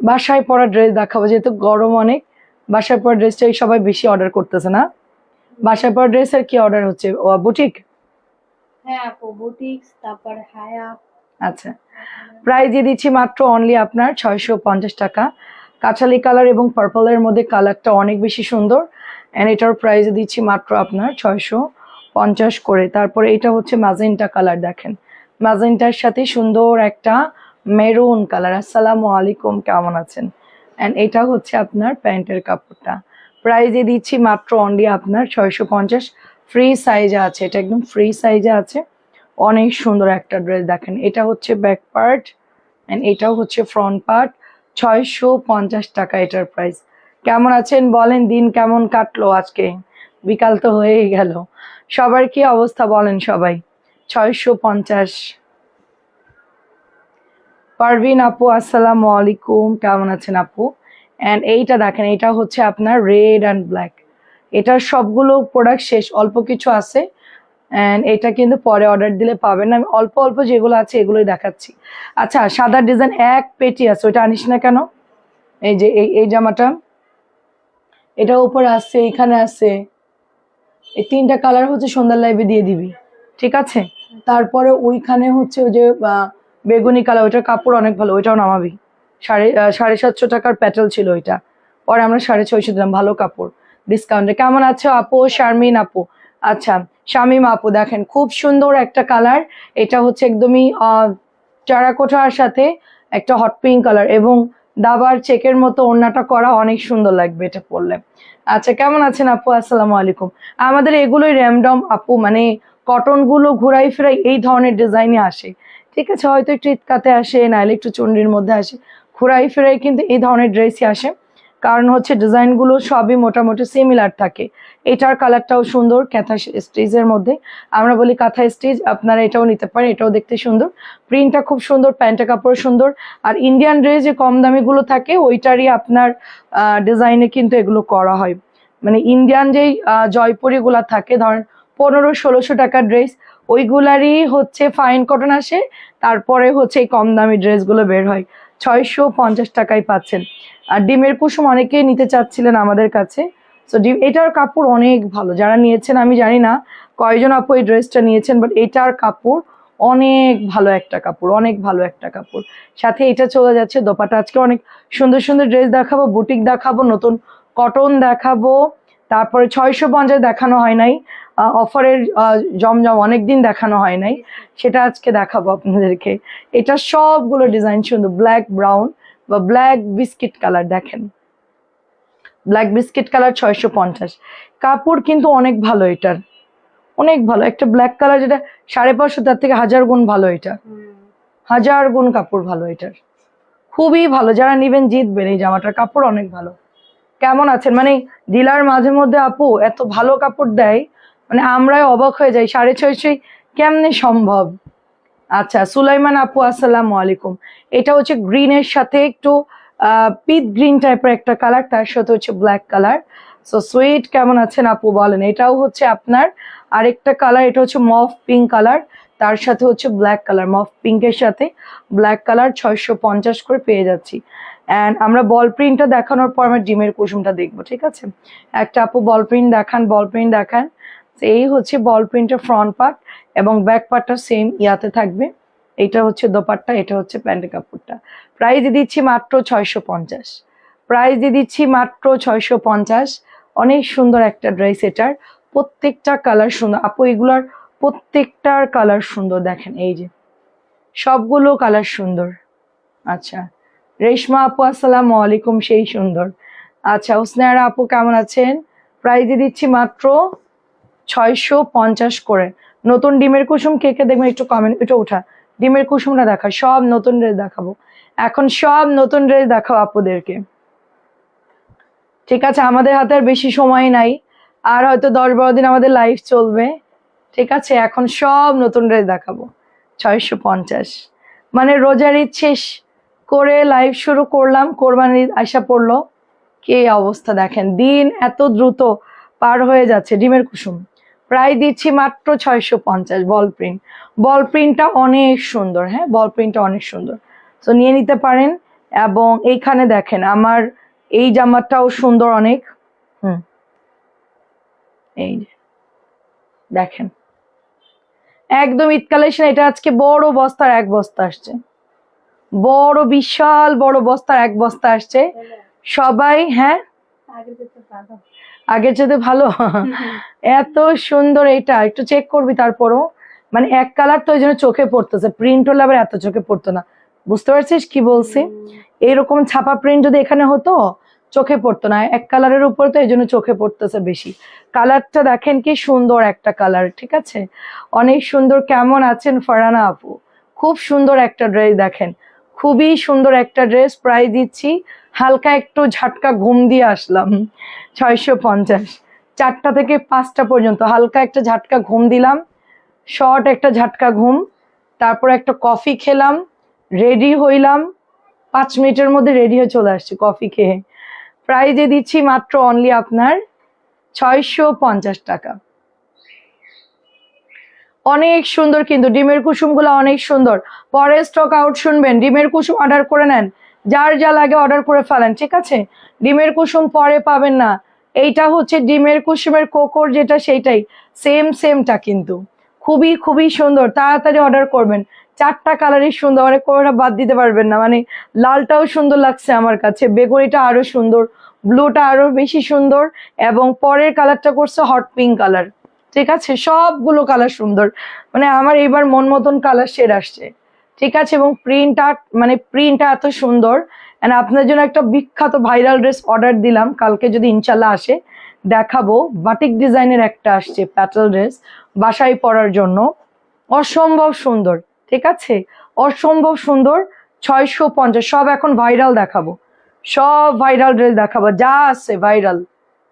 বাসায় পরা ড্রেস দেখাবো, যেহেতু গরম অনেক। বাসায় পরা ড্রেসটাই সবাই বেশি অর্ডার করতেছে না? বাসায় পরা ড্রেসের কি অর্ডার হচ্ছে? বুটিক? হ্যাঁ আপু, বুটিক্স, তারপর হায়া। আচ্ছা, প্রাইজে দিচ্ছি মাত্র অনলি আপনার 650 টাকা। কাঁঠালি কালার এবং পার্পলের মধ্যে কালারটা অনেক বেশি সুন্দর, অ্যান্ড এটার প্রাইজে দিচ্ছি মাত্র আপনার 650 করে। তারপরে এটা হচ্ছে ম্যাজেন্টা কালার, দেখেন ম্যাজেন্টার সাথে সুন্দর একটা মেরুন কালার। আসসালামু আলাইকুম, কেমন আছেন? অ্যান্ড এটা হচ্ছে আপনার প্যান্টের কাপড়টা। প্রাইজে দিচ্ছি মাত্র অনলি আপনার 650। ফ্রি সাইজে আছে, এটা একদম ফ্রি সাইজে আছে। অনেক সুন্দর একটা ড্রেস, দেখেন এটা হচ্ছে ব্যাক পার্ট এন্ড এটাও হচ্ছে ফ্রন্ট পার্ট। 650 টাকা এটার প্রাইস। কেমন আছেন বলেন? দিন কেমন কাটলো আজকে? বিকাল তো হয়েই গেল। সবার কি অবস্থা বলেন সবাই? 650। পারভিন আপু, আসসালামু আলাইকুম, কেমন আছেন আপু? এন্ড এইটা দেখেন, এটা হচ্ছে আপনার রেড অ্যান্ড ব্ল্যাক। এটার সবগুলো প্রোডাক্ট শেষ, অল্প কিছু আছে। অ্যান্ড এটা কিন্তু পরে অর্ডার দিলে পাবেন না, আমি অল্প অল্প যেগুলো আছে এগুলোই দেখাচ্ছি। আচ্ছা, সাদা ডিজাইন এক পেটি আছে, ওইটা আনিস না কেন? এই যে এই জামাটা, এটা উপরে আছে, এখানে আছে। এই তিনটা কালার হচ্ছে সন্ধ্যার লাইভে দিয়ে দিবি, ঠিক আছে? তারপরে ওইখানে হচ্ছে ওই যে বেগুনি কালার, ওইটার কাপড় অনেক ভালো, ওইটাও নামাবি। 750 টাকার প্যাটেল ছিল ওইটা, পরে আমরা 650 দিলাম, ভালো কাপড়, ডিসকাউন্টে। কেমন আছো আপু? শারমিন আপু, আচ্ছা শামিম আপু, দেখেন খুব সুন্দর একটা কালার। এটা হচ্ছে একদমই টেরাকোটার সাথে একটা হট পিঙ্ক কালার, এবং দাবার চেকের মতো ওড়নাটা করা, অনেক সুন্দর লাগবে এটা পরলে। আচ্ছা, কেমন আছেন আপু? আসসালামু আলাইকুম। আমাদের এগুলোই র্যামডম আপু, মানে কটন গুলো ঘুরাই ফিরাই এই ধরনের ডিজাইনে আসে, ঠিক আছে? হয়তো একটু ইটকাতে আসে, নাহলে একটু চুনরির মধ্যে আসে, ঘুরাই ফিরাই কিন্তু এই ধরনের ড্রেসই আসে। কারণ হচ্ছে ডিজাইনগুলো সবই মোটামুটি সিমিলার থাকে। এটার কালারটাও সুন্দর, কাঁথা স্টিচের মধ্যে, আমরা বলি কাঁথা স্টিচ, আপনারা এটাও নিতে পারেন, এটাও দেখতে সুন্দর, প্রিন্টটা খুব সুন্দর, প্যান্টের কাপড় সুন্দর। আর ইন্ডিয়ান ড্রেস যে কম দামিগুলো থাকে ওইটারই আপনার ডিজাইনে কিন্তু এগুলো করা হয়। মানে ইন্ডিয়ান যেই জয়পুরিগুলা থাকে, ধরেন 1500-1600 টাকার ড্রেস, ওইগুলারই হচ্ছে ফাইন কটন আসে, তারপরে হচ্ছে এই কম দামি ড্রেসগুলো বের হয়। 650 টাকায় পাচ্ছেন। আর ডিমের কুসুম অনেকেই নিতে চাচ্ছিলেন আমাদের কাছে। সো ডিম, এটার কাপড় অনেক ভালো, যারা নিয়েছেন আমি জানি না কয়জন আপু এই ড্রেসটা নিয়েছেন, বাট এটার কাপড় অনেক ভালো একটা কাপড়, অনেক ভালো একটা কাপড়। সাথে এটা চলে যাচ্ছে দোপাটা। আজকে অনেক সুন্দর সুন্দর ড্রেস দেখাবো, বুটিক দেখাবো, নতুন কটন দেখাবো। তারপরে 650 দেখানো হয় নাই, অফারের জমজম অনেকদিন দেখানো হয় নাই, সেটা আজকে দেখাবো আপনাদেরকে। এটা সবগুলো ডিজাইন সুন্দর, ব্ল্যাক ব্রাউন বা ব্ল্যাক বিস্কিট কালার, দেখেন ব্ল্যাক বিস্কিট কালার 650। কাপড় কিন্তু অনেক ভালো এটার, অনেক ভালো। একটা ব্ল্যাক কালার যেটা 550, তার থেকে 1000 গুণ ভালো এটা, 1000 গুণ কাপড় ভালো এটার, খুবই ভালো। যারা নিবেন জিতবেন, এই জামাটার কাপড় অনেক ভালো। কেমন আছেন? মানে ডিলার মাঝে মধ্যে আপু এত ভালো কাপড় দেয়, মানে আমরাই অবাক হয়ে যাই, 650 কেমনে সম্ভব? আচ্ছা, সুলাইমান আপু, আসসালামু আলাইকুম। এটা হচ্ছে গ্রিনের সাথে একটু পিট গ্রিন টাইপের একটা কালার, তার সাথে হচ্ছে ব্ল্যাক কালার। সো সুইট, কেমন আছেন আপু বলেন? এটাও হচ্ছে আপনার আরেকটা কালার, এটা হচ্ছে মফ পিঙ্ক কালার, তার সাথে হচ্ছে ব্ল্যাক কালার, মফ পিঙ্কের সাথে ব্ল্যাক কালার, 650 করে পেয়ে যাচ্ছি। অ্যান্ড আমরা বল প্রিন্টটা দেখানোর পর আমরা ডিমের কুসুমটা দেখবো, ঠিক আছে? একটা আপু বল প্রিন্ট দেখান, বল প্রিন্ট দেখান। এই হচ্ছে বল প্রিন্টের ফ্রন্ট পার্ট, এবং ব্যাক পার্টটা সেম ইয়াতে থাকবে। এটা হচ্ছে দোপাট্টা, এটা হচ্ছে প্যান্টের কাপড়টা। প্রাইস দিয়ে দিচ্ছি মাত্র 650। প্রাইস দিয়ে দিচ্ছি মাত্র 650। অনেক সুন্দর একটা ড্রেস এটার, প্রত্যেকটা কালার সুন্দর আপু, এগুলার প্রত্যেকটার কালার সুন্দর, দেখেন এই যে সবগুলো কালার সুন্দর। আচ্ছা, রেশমা আপু, আসসালামু আলাইকুম, সেই সুন্দর। আচ্ছা, হুসনারা আপু, কেমন আছেন? প্রাইস দিয়ে দিচ্ছি মাত্র 650 করে। নতুন ডিমের কুসুম কে কে দেখবেন একটু কমেন্ট, এটা উঠা ডিমের কুসুমটা দেখা, সব নতুন ড্রেস দেখাবো এখন, সব নতুন ড্রেস দেখাবো আপুদেরকে, ঠিক আছে? আমাদের হাতে আর বেশি সময় নাই, আর হয়তো 10-12 দিন আমাদের লাইফ চলবে, ঠিক আছে? এখন সব নতুন ড্রেস দেখাবো। 650, মানে রোজার ঈদ শেষ করে লাইভ শুরু করলাম, কোরবানির ঈদ আইসা পড়লো, কি অবস্থা দেখেন, দিন এত দ্রুত পার হয়ে যাচ্ছে। ডিমের কুসুম প্রায় দিচ্ছি মাত্র 650। বল প্রিন্ট, বল প্রিন্টটা অনেক সুন্দর, হ্যাঁ বল প্রিন্টটা অনেক সুন্দর, তো নিয়ে নিতে পারেন। এবং এইখানে দেখেন আমার এই জামাটাও সুন্দর অনেক। এই যে দেখেন একদম ঈদ কালেকশন। এটা আজকে বড় বস্তার এক বস্তা আসছে, বড় বিশাল বড় বস্তার এক বস্তা আসছে সবাই। হ্যাঁ আগের চেয়ে ভালো। এত সুন্দর, এটা একটু চেক করবি তারপরও, মানে এক কালার তো ওই জন্য চোখে পড়তেছে, প্রিন্ট হলে আবার এত চোখে পড়তো না, বুঝতে পারছিস কি বলছি? এরকম ছাপা প্রিন্ট যদি এখানে হতো চোখে পড়তো না, এক কালারের উপর তো এই জন্য চোখে পড়তেছে বেশি। কালারটা দেখেন কি সুন্দর একটা কালার, ঠিক আছে অনেক সুন্দর। কেমন আছেন ফারহানা আপু? খুব সুন্দর একটা ড্রেস দেখেন, খুবই সুন্দর একটা ড্রেস। প্রাইস দিচ্ছি হালকা একটু ঝাটকা ঘুম দিয়ে আসলাম 650, 4টা থেকে 5টা পর্যন্ত হালকা একটা ঝাটকা ঘুম দিলাম, শর্ট একটা ঝাটকা ঘুম, তারপর একটা কফি খেলাম, রেডি হইলাম, 5 মিনিটের মধ্যে রেডি হয়ে চলে আসছি কফি খেয়ে। প্রাইজে দিচ্ছি মাত্র অনলি আপনার 650 টাকা। অনেক সুন্দর কিন্তু ডিমের কুসুমগুলো অনেক সুন্দর। পরে স্টক আউট শুনবেন, ডিমের কুসুম অর্ডার করে নেন, যার যা লাগে অর্ডার করে ফেলেন, ঠিক আছে? ডিমের কুসুম পরে পাবেন না। এইটা হচ্ছে ডিমের কুসুমের কোকর যেটা, সেইটাই সেমটা কিন্তু খুবই খুবই সুন্দর। তাড়াতাড়ি অর্ডার করবেন, 4টা কালারই সুন্দর, মানে কোনোটা বাদ দিতে পারবেন না। মানে লালটাও সুন্দর লাগছে আমার কাছে, বেগুনিটা আরো সুন্দর, ব্লুটা আরো বেশি সুন্দর, এবং পরের কালারটা করছে হট পিঙ্ক কালার, ঠিক আছে? সবগুলো কালার সুন্দর, মানে আমার এবার মন মতন কালার শেড আসছে, ঠিক আছে? এবং প্রিন্টটা এত সুন্দর। এন্ড আপনার জন্য একটা বিখ্যাত ভাইরাল ড্রেস অর্ডার দিলাম, কালকে যদি ইনশাল্লাহ আসে দেখাবো। বাটিক ডিজাইনের একটা আসছে প্যাটেল ড্রেস বাসায় পরার জন্য, অসম্ভব সুন্দর, ঠিক আছে অসম্ভব সুন্দর। 650, সব এখন ভাইরাল দেখাবো, সব ভাইরাল ড্রেস দেখাবো, যা আছে ভাইরাল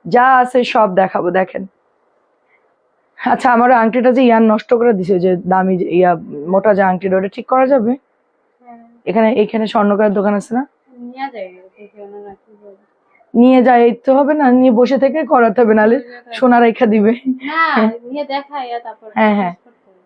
যা আছে সব দেখাবো। দেখেন আচ্ছা আমার আংটিটা যে ইয়ার নষ্ট করে দিছে, যে দামি ইয়া মোটা যে আংটিটা, ওটা ঠিক করা যাবে? এখানে স্বর্ণকারের দোকান আছে না, নিয়ে যায় তো হবে না, নিয়ে বসে থেকে করাতে হবে, নাহলে সোনা রেখা দিবে। হ্যাঁ হ্যাঁ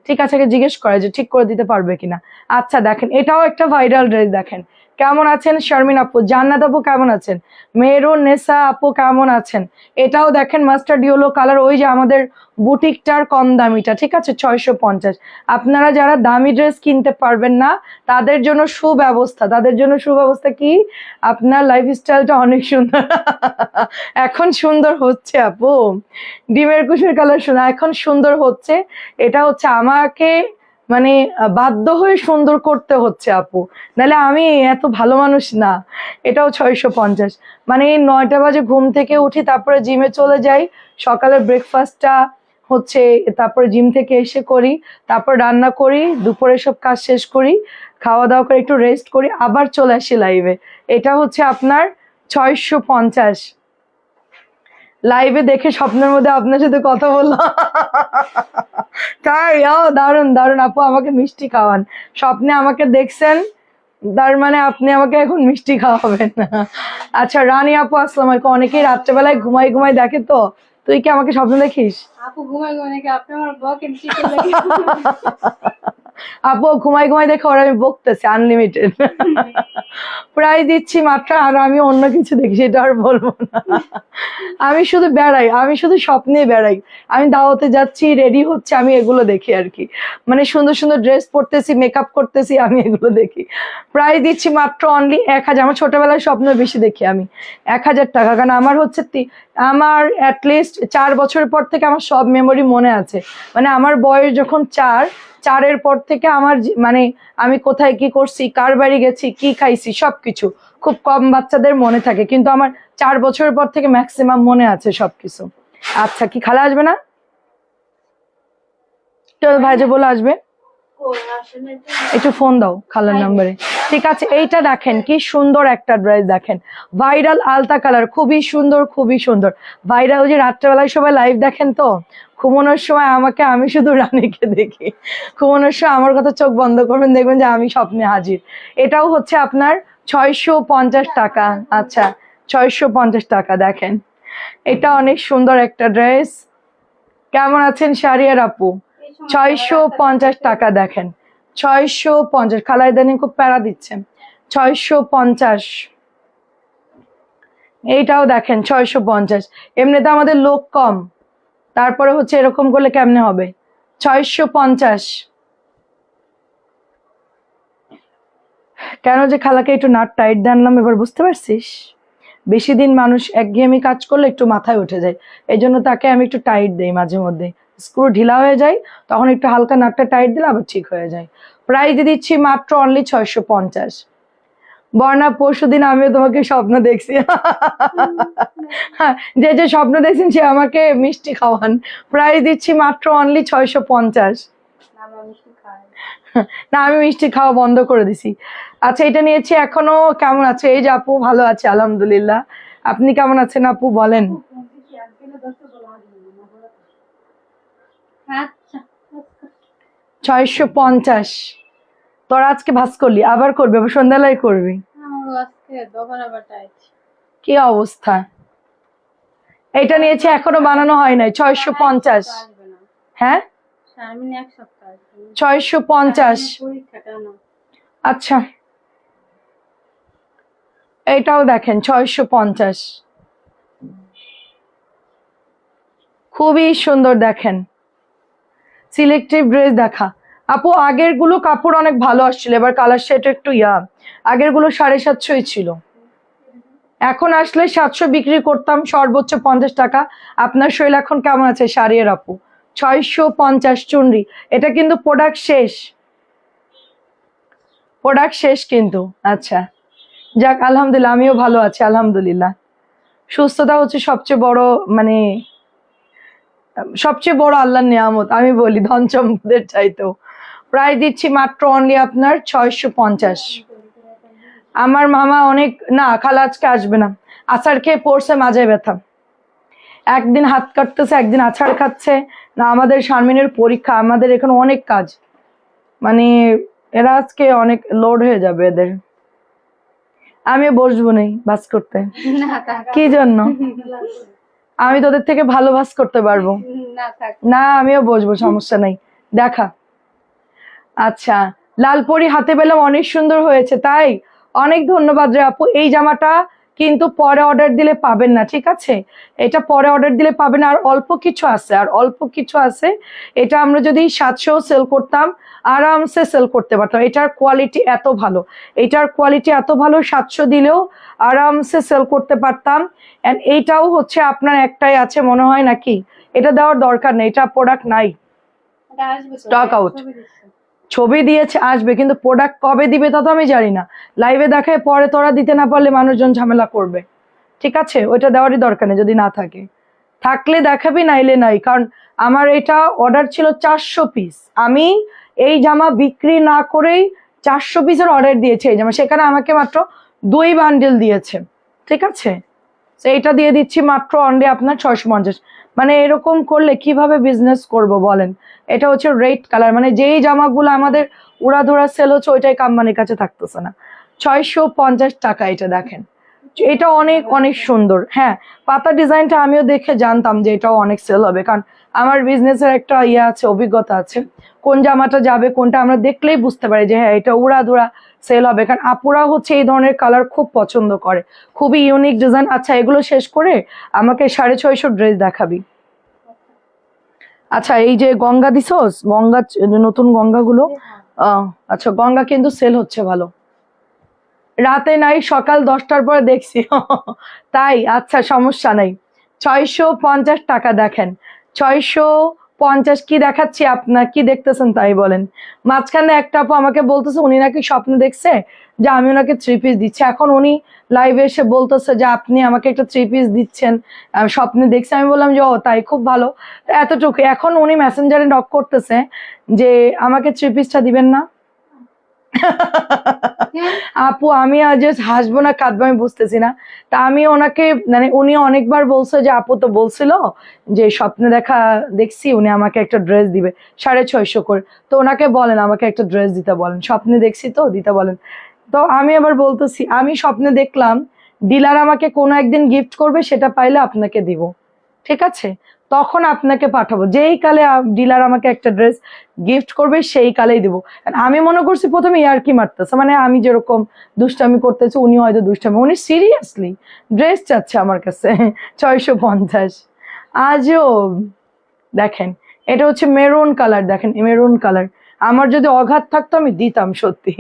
ঠিক আছে, জিজ্ঞেস করে যে ঠিক করে দিতে পারবে কিনা। আচ্ছা দেখেন এটাও একটা ভাইরাল ড্রেস, দেখেন কেমন আছেন শারমিন আপু, জান্নাত আপু কেমন আছেন, মেহরুন নেসা আপু কেমন আছেন? এটাও দেখেন মাস্টার্ড ইয়েলো কালার, ওই যে আমাদের বুটিকটার কম দামিটা, ঠিক আছে 650। আপনারা যারা দামি ড্রেস কিনতে পারবেন না তাদের জন্য সুব্যবস্থা কি, আপনার লাইফস্টাইলটা অনেক সুন্দর। এখন সুন্দর হচ্ছে আপু, ডিমের কুসুমের কালার শোনা এখন সুন্দর হচ্ছে। এটা হচ্ছে আমাকে মানে বাধ্য হয়ে সুন্দর করতে হচ্ছে আপু, নাহলে আমি এত ভালো মানুষ না। এটাও 650, মানে 9টা বাজে ঘুম থেকে উঠি, তারপরে জিমে চলে যাই, সকালের ব্রেকফাস্টটা হচ্ছে, তারপরে জিম থেকে এসে করি, তারপর রান্না করি, দুপুরে সব কাজ শেষ করি, খাওয়া দাওয়া করে একটু রেস্ট করি, আবার চলে আসি লাইভে। এটা হচ্ছে আপনার 650। লাইভে দেখে স্বপ্নের মধ্যে আপনার সাথে কথা বললাম, তাই দারুণ দারুণ আপু, আমাকে মিষ্টি খাওয়ান, স্বপ্নে আমাকে দেখছেন তার মানে আপনি আমাকে এখন মিষ্টি খাওয়াবেন। আচ্ছা রানী আপু আসসালামু আলাইকুম, অনেকেই রাত্রেবেলায় ঘুমাই দেখে, তো তুই কি আমাকে স্বপ্ন দেখিস? আপু ঘুমাই নাকি আপনি আমার বকেন আপু ঘুমাই দেখে ওরা আমি বকতেছি আনলিমিটেড। প্রায় দিচ্ছি মাত্র, আর আমি অন্য কিছু দেখি সেটা আর বলবো না। আমি শুধু স্বপ্নে বেড়াই, আমি দাওয়াতে যাচ্ছি, রেডি হচ্ছে, আমি এগুলো দেখি আর কি, মানে সুন্দর সুন্দর ড্রেস পরতেছি, মেকআপ করতেছি, আমি এগুলো দেখি। প্রায় দিচ্ছি মাত্র অনলি 1000। আমার ছোটবেলায় স্বপ্ন বেশি দেখি আমি, 1000 টাকা, কারণ আমার হচ্ছে আমার অ্যাটলিস্ট 4 বছরের পর থেকে আমার সব মেমোরি মনে আছে, মানে আমার বয়স যখন 4 পর থেকে আমার মানে আমি কোথায় কি করছি, কার বাড়ি গেছি, কি খাইছি, সবকিছু খুব কম বাচ্চাদের মনে থাকে, কিন্তু আমার 4 বছরের পর থেকে ম্যাক্সিমাম মনে আছে সবকিছু। আচ্ছা কি খালা আসবে না? ভাইজে বলে আসবে, একটু ফোন দাও খালার নাম্বারে। ঠিক আছে এইটা দেখেন কি সুন্দর একটা ড্রেস, দেখেন ভাইরাল আলতা কালার, খুবই সুন্দর ভাইরাল। ওই যে রাত্রেবেলায় সবাই লাইভ দেখেন তো, ঘুমানোর সময় আমি শুধু রানীকে দেখি, ঘুমানোর সময় আমার কথা চোখ বন্ধ করবেন, দেখবেন যে আমি স্বপ্নে হাজির। এটাও হচ্ছে আপনার 650 টাকা। আচ্ছা 650 টাকা, দেখেন এটা অনেক সুন্দর একটা ড্রেস। কেমন আছেন শারিয়ার আপু? 650 টাকা, দেখেন 650। খালা ইদানিং খুব প্যারা দিচ্ছেন, 650। এইটাও দেখেন 650। এমনিতে আমাদের লোক কম, তারপরে হচ্ছে এরকম করলে কেমনে হবে? 650। কেন যে খালাকে একটু নাট টাইট দেনলাম এবার বুঝতে পারছিস? বেশি দিন মানুষ একঘেয়েমি কাজ করলে একটু মাথায় উঠে যায়, এই জন্য তাকে আমি একটু টাইট দেই মাঝে মধ্যে। স্ক্রু ঢিলা হয়ে যায়, তখন একটু হালকা নাটটা টাইট দিলে আবার ঠিক হয়ে যায়। প্রাইস দিচ্ছি মাত্র অনলি 650। বর্ণা পরশুদিন আমিও তোমাকে স্বপ্ন দেখছি। যে যে স্বপ্ন দেখছেন সে আমাকে মিষ্টি খাওয়ান। প্রাইস দিচ্ছি মাত্র অনলি 650। আমরা মিষ্টি খাই। না, আমি মিষ্টি খাওয়া বন্ধ করে দিছি। আচ্ছা, এটা নিয়েছি। এখনো কেমন আছে? এই যে আপু ভালো আছে আলহামদুলিল্লাহ। আপনি কেমন আছেন আপু বলেন? আচ্ছা 650। তোরা আজকে ভাস করলি, আবার করবি, আবার সন্ধ্যাবেলায় করবি? আমার আজকে দোকান আবার টাইট। কি অবস্থা! এটা নিয়েছি, এখনো বানানো হয় নাই। 650। আসবে না হ্যাঁ, শারমিন এক সপ্তাহ আসবে। 650। পরীক্ষাটা না। আচ্ছা, এটাও দেখেন 650। খুবই সুন্দর দেখেন, সিলেক্টিভ ড্রেস দেখা। আপু আগের গুলো কাপড় অনেক ভালো আসছিল, এবার কালার শেড একটু আগের গুলো 750 ছিল, এখন আসলে 700 বিক্রি করতাম, সর্বোচ্চ 50 টাকা। আপনার শৈল এখন কেমন আছে শাড়ির আপু? 650 চুনরি। এটা কিন্তু প্রোডাক্ট শেষ, প্রোডাক্ট শেষ কিন্তু। আচ্ছা, যাক আলহামদুলিল্লাহ, আমিও ভালো আছি আলহামদুলিল্লাহ। সুস্থতা হচ্ছে সবচেয়ে বড়, মানে সবচেয়ে বড় আল্লাহর নিয়ামত, আমি বলি ধন সম্পদের চাইতেও। প্রাইস দিচ্ছি মাত্র অনলি আপনার 650। আমার মামা অনেক, না খালা আজকে আসবে না, আচার খেয়ে পড়ছে মাজায় ব্যথা, একদিন হাত কাটতেছে একদিন আছাড় খাচ্ছে। না, আমাদের শারমিনের পরীক্ষা, আমাদের এখানে অনেক কাজ, মানে এরা আজকে অনেক লোড হয়ে যাবে এদের। আমি বসবো নেই বাস করতে। না থাক। কি জন্য? আমি তোদের থেকে ভালো বাস করতে পারবো। না থাক। না, আমিও বসবো, সমস্যা নাই। দেখা। আচ্ছা, লালপরি হাতে পেলাম, অনেক সুন্দর হয়েছে। তাই অনেক ধন্যবাদ রে আপু। এই জামাটা কিন্তু পরে অর্ডার দিলে পাবেন না, ঠিক আছে? এটা পরে অর্ডার দিলে পাবেন। আর অল্প কিছু আছে, আর অল্প কিছু আছে। এটা আমরা যদি 700 সেল করতাম, আরামসে সেল করতে পারতাম। এটার কোয়ালিটি এত ভালো, এটার কোয়ালিটি এত ভালো, 700 দিলেও আরামসে সেল করতে পারতাম। এন্ড এইটাও হচ্ছে আপনার একটাই আছে মনে হয় নাকি? এটা দেওয়ার দরকার নেই, এটা প্রোডাক্ট নাই, এটা আসবে তো, স্টক আউট। ছবি দিচ্ছে। ছবি দিয়েছে, আসবে, কিন্তু প্রোডাক্ট কবে দিবে তা তো আমি জানি না। লাইভে দেখায়, পরে তোরা দিতে না পারলে মানুষজন ঝামেলা করবে, ঠিক আছে? ওইটা দেওয়ারই দরকার নেই, যদি না থাকে। থাকলে দেখাবি, নাইলে নাই। কারণ আমার এটা অর্ডার ছিল 400 পিস, আমি এই জামা বিক্রি না করেই 400 পিসের অর্ডার দিয়েছে এই জামা, সেখানে আমাকে মাত্র 2 বান্ডেল দিয়েছে, ঠিক আছে? তো এইটা দিয়ে দিচ্ছি মাত্র অনলি আপনার 650। মানে এরকম করলে কিভাবে বিজনেস করব বলেন? এটা হচ্ছে রেড কালার, মানে যেই জামাগুলো আমাদের উড়াধুরা সেল হচ্ছে ওইটাই কোম্পানির কাছে থাকতেছে না। 650 টাকা এটা দেখেন, এটা অনেক অনেক সুন্দর। হ্যাঁ, পাতা ডিজাইনটা আমিও দেখে জানতাম যে এটাও অনেক সেল হবে, কারণ আমার বিজনেসের একটা আছে, অভিজ্ঞতা আছে। কোন জামাটা যাবে কোনটা আমরা দেখলেই বুঝতে পারি যে হ্যাঁ এটা উড়াধুরা সেল হবে, কারণ আপুরা হচ্ছে এই ধরনের কালার খুব পছন্দ করে, খুবই ইউনিক ডিজাইন। আচ্ছা, এগুলো শেষ করে আমাকে 650 ড্রেস দেখাবি। আচ্ছা, এই যে গঙ্গা দিছস, গঙ্গা নতুন গঙ্গাগুলো, আচ্ছা গঙ্গা কিন্তু সেল হচ্ছে ভালো। রাতে নাই, সকাল 10টার পরে দেখছি। তাই? আচ্ছা, সমস্যা নাই। 650 টাকা দেখেন, 650। কি দেখাচ্ছি আপনার, কি দেখতেছেন তাই বলেন? মাঝখানে একটা আপু আমাকে বলতেছে উনি নাকি স্বপ্ন দেখছে যে আমি ওনাকে 3 পিস দিচ্ছি, এখন উনি লাইভে এসে বলতেছে যে আপনি আমাকে একটা 3 পিস দিচ্ছেন, স্বপ্নে দেখছে। আমি বললাম যে ও তাই, খুব ভালো। তো এতটুকু। এখন উনি মেসেঞ্জারে নক করতেছে যে আমাকে 3 পিসটা দিবেন না। আপু আমি আজ হাসবো না কাঁদবো আমি বুঝতেছি না। তা আমি ওনাকে, মানে উনি অনেকবার বলছে যে আপু তো বলছিল যে স্বপ্নে দেখছি উনি আমাকে একটা ড্রেস দিবে 650 করে, তো ওনাকে বলেন আমাকে একটা ড্রেস দিতে বলেন, স্বপ্নে দেখছি তো দিতে বলেন। তো আমি আবার বলতেছি আমি স্বপ্নে দেখলাম ডিলার আমাকে কোনো একদিন গিফট করবে, সেটা পাইলে আপনাকে দিব, ঠিক আছে? তখন আপনাকে পাঠাবো। যেই কালে ডিলার আমাকে একটা ড্রেস গিফট করবে সেই কালেই দিব। আমি মনে করছি প্রথমে ইয়ার্কি মারতেছে, মানে আমি যেরকম দুষ্টামি করতেছি উনি হয়তো দুষ্টামি, উনি সিরিয়াসলি ড্রেস চাচ্ছে আমার কাছে 650। আজও দেখেন এটা হচ্ছে মেরুন কালার, দেখেন মেরুন কালার। আমার যদি অঘাত থাকতো আমি দিতাম সত্যি।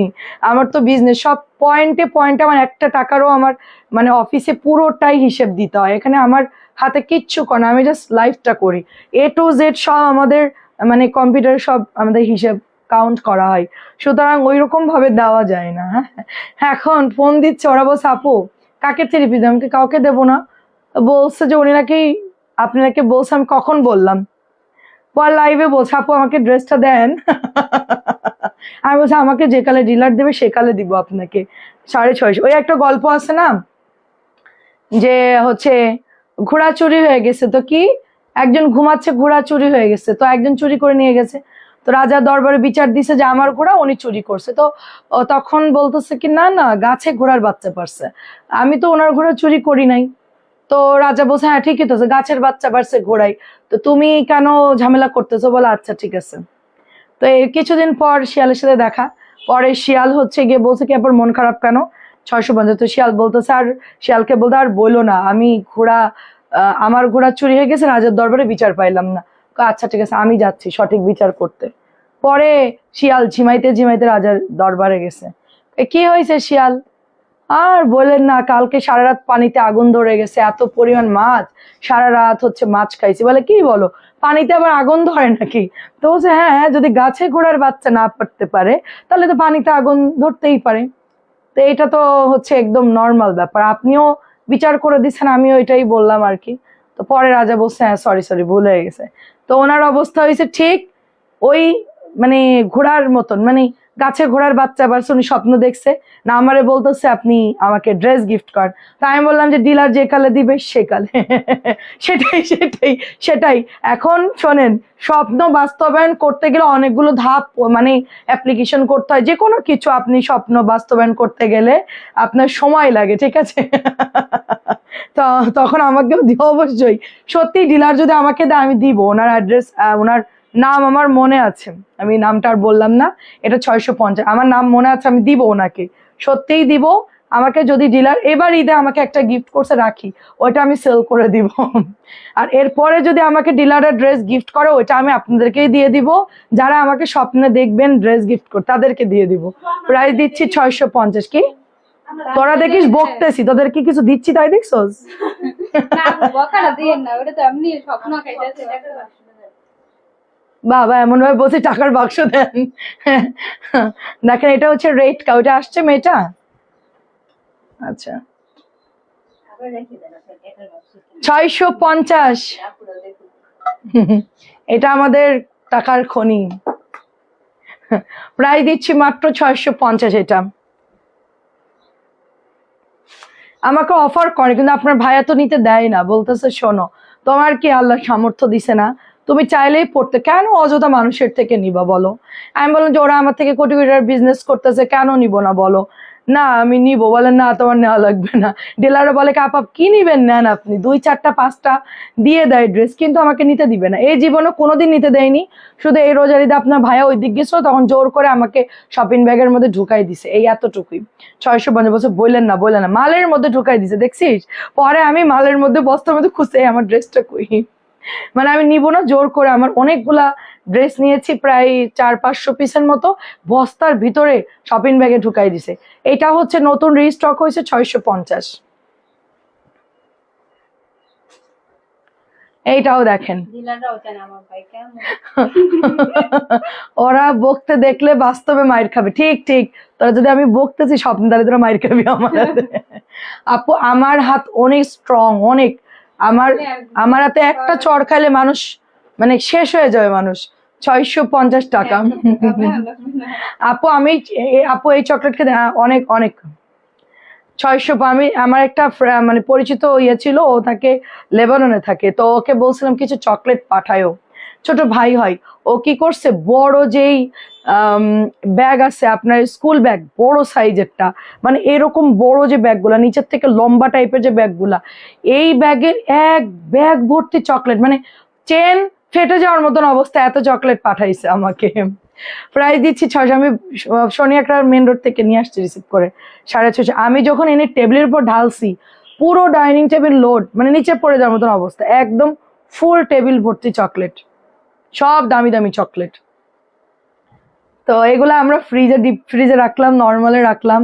আমার তো বিজনেস সব পয়েন্টে পয়েন্টে, আমার একটা টাকারও আমার মানে অফিসে পুরোটাই হিসেব দিতে হয়। এখানে আমার হাতে কিচ্ছু করে না, আমি জাস্ট লাইফটা করি। A to Z সব আমাদের মানে কম্পিউটারে সব আমাদের হিসেব কাউন্ট করা হয়, সুতরাং ওই রকম ভাবে দেওয়া যায় না। হ্যাঁ, এখন ফোন দিচ্ছে, ওরা বলছে আপু কাকে থেরাপি দেবো, আমি কাউকে দেবো না। বলছে যে উনি নাকি আপনাকে বলছে, আমি কখন বললাম, পর লাইভে বলছে আপু আমাকে ড্রেসটা দেন। আমি বলছি আমাকে যে কালে ডিলার দেবে সে কালে দিব আপনাকে 650। ওই একটা গল্প আছে না যে হচ্ছে ঘোড়া চুরি হয়ে গেছে, তো কি একজন ঘুমাচ্ছে, ঘোড়া চুরি হয়ে গেছে, তো একজন চুরি করে নিয়ে গেছে। তো রাজা দরবারে বিচার দিছে যে আমার ঘোড়া উনি চুরি করছে। তো ও তখন বলতেছে কি না না গাছে ঘোড়ার বাচ্চা পারছে, আমি তো ওনার ঘোড়া চুরি করি নাই। তো রাজা বলছে হ্যাঁ ঠিকই তো আছে, গাছের বাচ্চা বাড়ছে ঘোড়াই, তো তুমি কেন ঝামেলা করতেছো, বলে আচ্ছা ঠিক আছে। তো এই কিছুদিন পর শিয়ালের সাথে দেখা, পরে শিয়াল হচ্ছে গিয়ে বলছে কি আপনার মন খারাপ কেন, 650। তো শিয়াল বলতেছে, আর শিয়ালকে বলতে আর বইলো না, আমি ঘোড়া আমার ঘোড়া চুরি হয়ে গেছে, রাজার দরবারে বিচার পাইলাম না। আচ্ছা ঠিক আছে আমি যাচ্ছি সঠিক বিচার করতে। পরে শিয়াল ঝিমাইতে ঝিমাইতে রাজার দরবারে গেছে। কি হয়েছে শিয়াল, আর বললেন না, কালকে সারা রাত পানিতে আগুন ধরে গেছে, এত পরিমাণ মাছ, সারা রাত হচ্ছে মাছ খাইছি। বলে কি বলো, পানিতে আবার আগুন ধরে নাকি? তো বলছে হ্যাঁ হ্যাঁ, যদি গাছে ঘোড়ার বাচ্চা না পারতে পারে তাহলে তো পানিতে আগুন ধরতেই পারে। তো এটা তো হচ্ছে একদম নর্মাল ব্যাপার, আপনিও বিচার করে দিচ্ছেন, আমিও এটাই বললাম আর কি। তো পরে রাজা বলছে হ্যাঁ সরি সরি ভুল হয়ে গেছে। তো ওনার অবস্থা হয়েছে ঠিক ওই মানে ঘোড়ার মতন, মানে গাছে ঘোড়ার বাচ্চা বাচ্চা উনি স্বপ্ন দেখছে না, আমারে বলতেছে আপনি আমাকে ড্রেস গিফট করেন। তাই আমি বললাম যে ডিলার যে কালে দিবে সে কালে। সেটাই সেটাই সেটাই। এখন শোনেন, স্বপ্ন বাস্তবায়ন করতে গেলে অনেকগুলো ধাপ মানে অ্যাপ্লিকেশন করতে হয়। যে কোনো কিছু আপনি স্বপ্ন বাস্তবায়ন করতে গেলে আপনার সময় লাগে, ঠিক আছে? তো তখন আমাকেও দিও অবশ্যই। সত্যি ডিলার যদি আমাকে দেয় আমি দিব। ওনার অ্যাড্রেস, ওনার নাম আমার মনে আছে, আমি নামটা আর বললাম না। এটা 650, আমার নাম মনে আছে, আমি দিব ওনাকে, সত্যিই দিব। আমাকে যদি ডিলার এবার ঈদে আমাকে একটা গিফট করছে রাখি, ওইটা আমি সেল করে দিব। আর এরপরে যদি আমাকে ডিলারের ড্রেস গিফট করে ওইটা আমি আপনাদেরকেই দিয়ে দিব, যারা আমাকে স্বপ্নে দেখবেন ড্রেস গিফট করে তাদেরকে দিয়ে দিব। প্রাইস দিচ্ছি 650। কি তোরা দেখিস বকতেছি, তোদের কি কিছু দিচ্ছি তাই দেখছোস? বাবা এমন ভাবে বলছে টাকার বাক্স দেন। দেখেন এটা হচ্ছে রেড কা, ওইটা আসছে মেয়েটা। আচ্ছা 650। এটা আমাদের টাকার খনি। প্রায় দিচ্ছি মাত্র 650। এটা আমাকে অফার করে, কিন্তু আপনার ভাইয়া তো নিতে দেয় না, বলতেছে শোনো তোমার কি আল্লাহ সামর্থ্য দিছে না, তুমি চাইলেই পড়তে, কেন অযথা মানুষের থেকে নিবা বলো? আমি বললাম যে ওরা আমার থেকে কোটি কোটি টাকার বিজনেস করতেছে, কেন নিব না বলো? না আমি নিব। বলেন না তোমার নেওয়া লাগবে না। ডিলাররা বলে আপা কি নিবেন, নেন আপনি, 2 4 5টা দিয়ে দেয় ড্রেস, কিন্তু আমাকে নিতে দিবে না। এই জীবনে কোনোদিন নিতে দেয়নি। শুধু এই রোজার ঈদে আপনার ভাইয়া ওই দিক গেছিল, তখন জোর করে আমাকে শপিং ব্যাগের মধ্যে ঢুকাই দিছে, এই এতটুকুই। 650 বছর বললেন না বললেন না, মালের মধ্যে ঢুকাই দিছে দেখছিস। পরে আমি মালের মধ্যে বস্তার মধ্যে খুঁজে আমার ড্রেসটা কই, মানে আমি নিব না জোর করে। আমার অনেকগুলা ড্রেস নিয়েছি, প্রায় 400-500 পিসের মতো, বস্তার ভিতরে শপিং ব্যাগে ঢুকাই দিছে। এটা হচ্ছে নতুন রিস্টক হয়েছে 650। এইটাও দেখেন। ওরা বকতে দেখলে বাস্তবে মাইর খাবে, ঠিক ঠিক। তোরা যদি আমি বকতেছি স্বপ্ন তাহলে তোরা মাইর খাবি আমার হাতে। আপু আমার হাত অনেক স্ট্রং, অনেক। আমার হাতে একটা চড় খাইলে মানুষ মানে শেষ হয়ে যাবে মানুষ। 650 টাকা। আপু আমি আপু এই চকলেট খেতে অনেক অনেক 600। আমি আমার একটা মানে পরিচিত ইয়ে ছিল, ও থাকে লেবাননে থাকে, তো ওকে বলছিলাম কিছু চকলেট পাঠায়ও, ছোট ভাই হয়। ও কি করছে, বড় যেই ব্যাগ আছে আপনার স্কুল ব্যাগ, বড় সাইজেরটা, মানে এরকম বড় যে ব্যাগগুলা নিচের থেকে লম্বা টাইপের যে ব্যাগগুলা, এই ব্যাগের এক ব্যাগ ভর্তি চকলেট, মানে চেন ফেটে যাওয়ার মতন অবস্থা, এত চকলেট পাঠাইছে আমাকে। প্রাইস দিচ্ছি 600। আমি শনি একটা মেন রোড থেকে নিয়ে আসছি রিসিভ করে 650। আমি যখন এনে টেবিলের উপর ঢালছি, পুরো ডাইনিং টেবিল লোড, মানে নিচে পড়ে যাওয়ার মতন অবস্থা, একদম ফুল টেবিল ভর্তি চকলেট, সব দামি দামি চকলেট। তো এগুলো আমরা ডিপ ফ্রিজে রাখলাম, নর্মালে রাখলাম।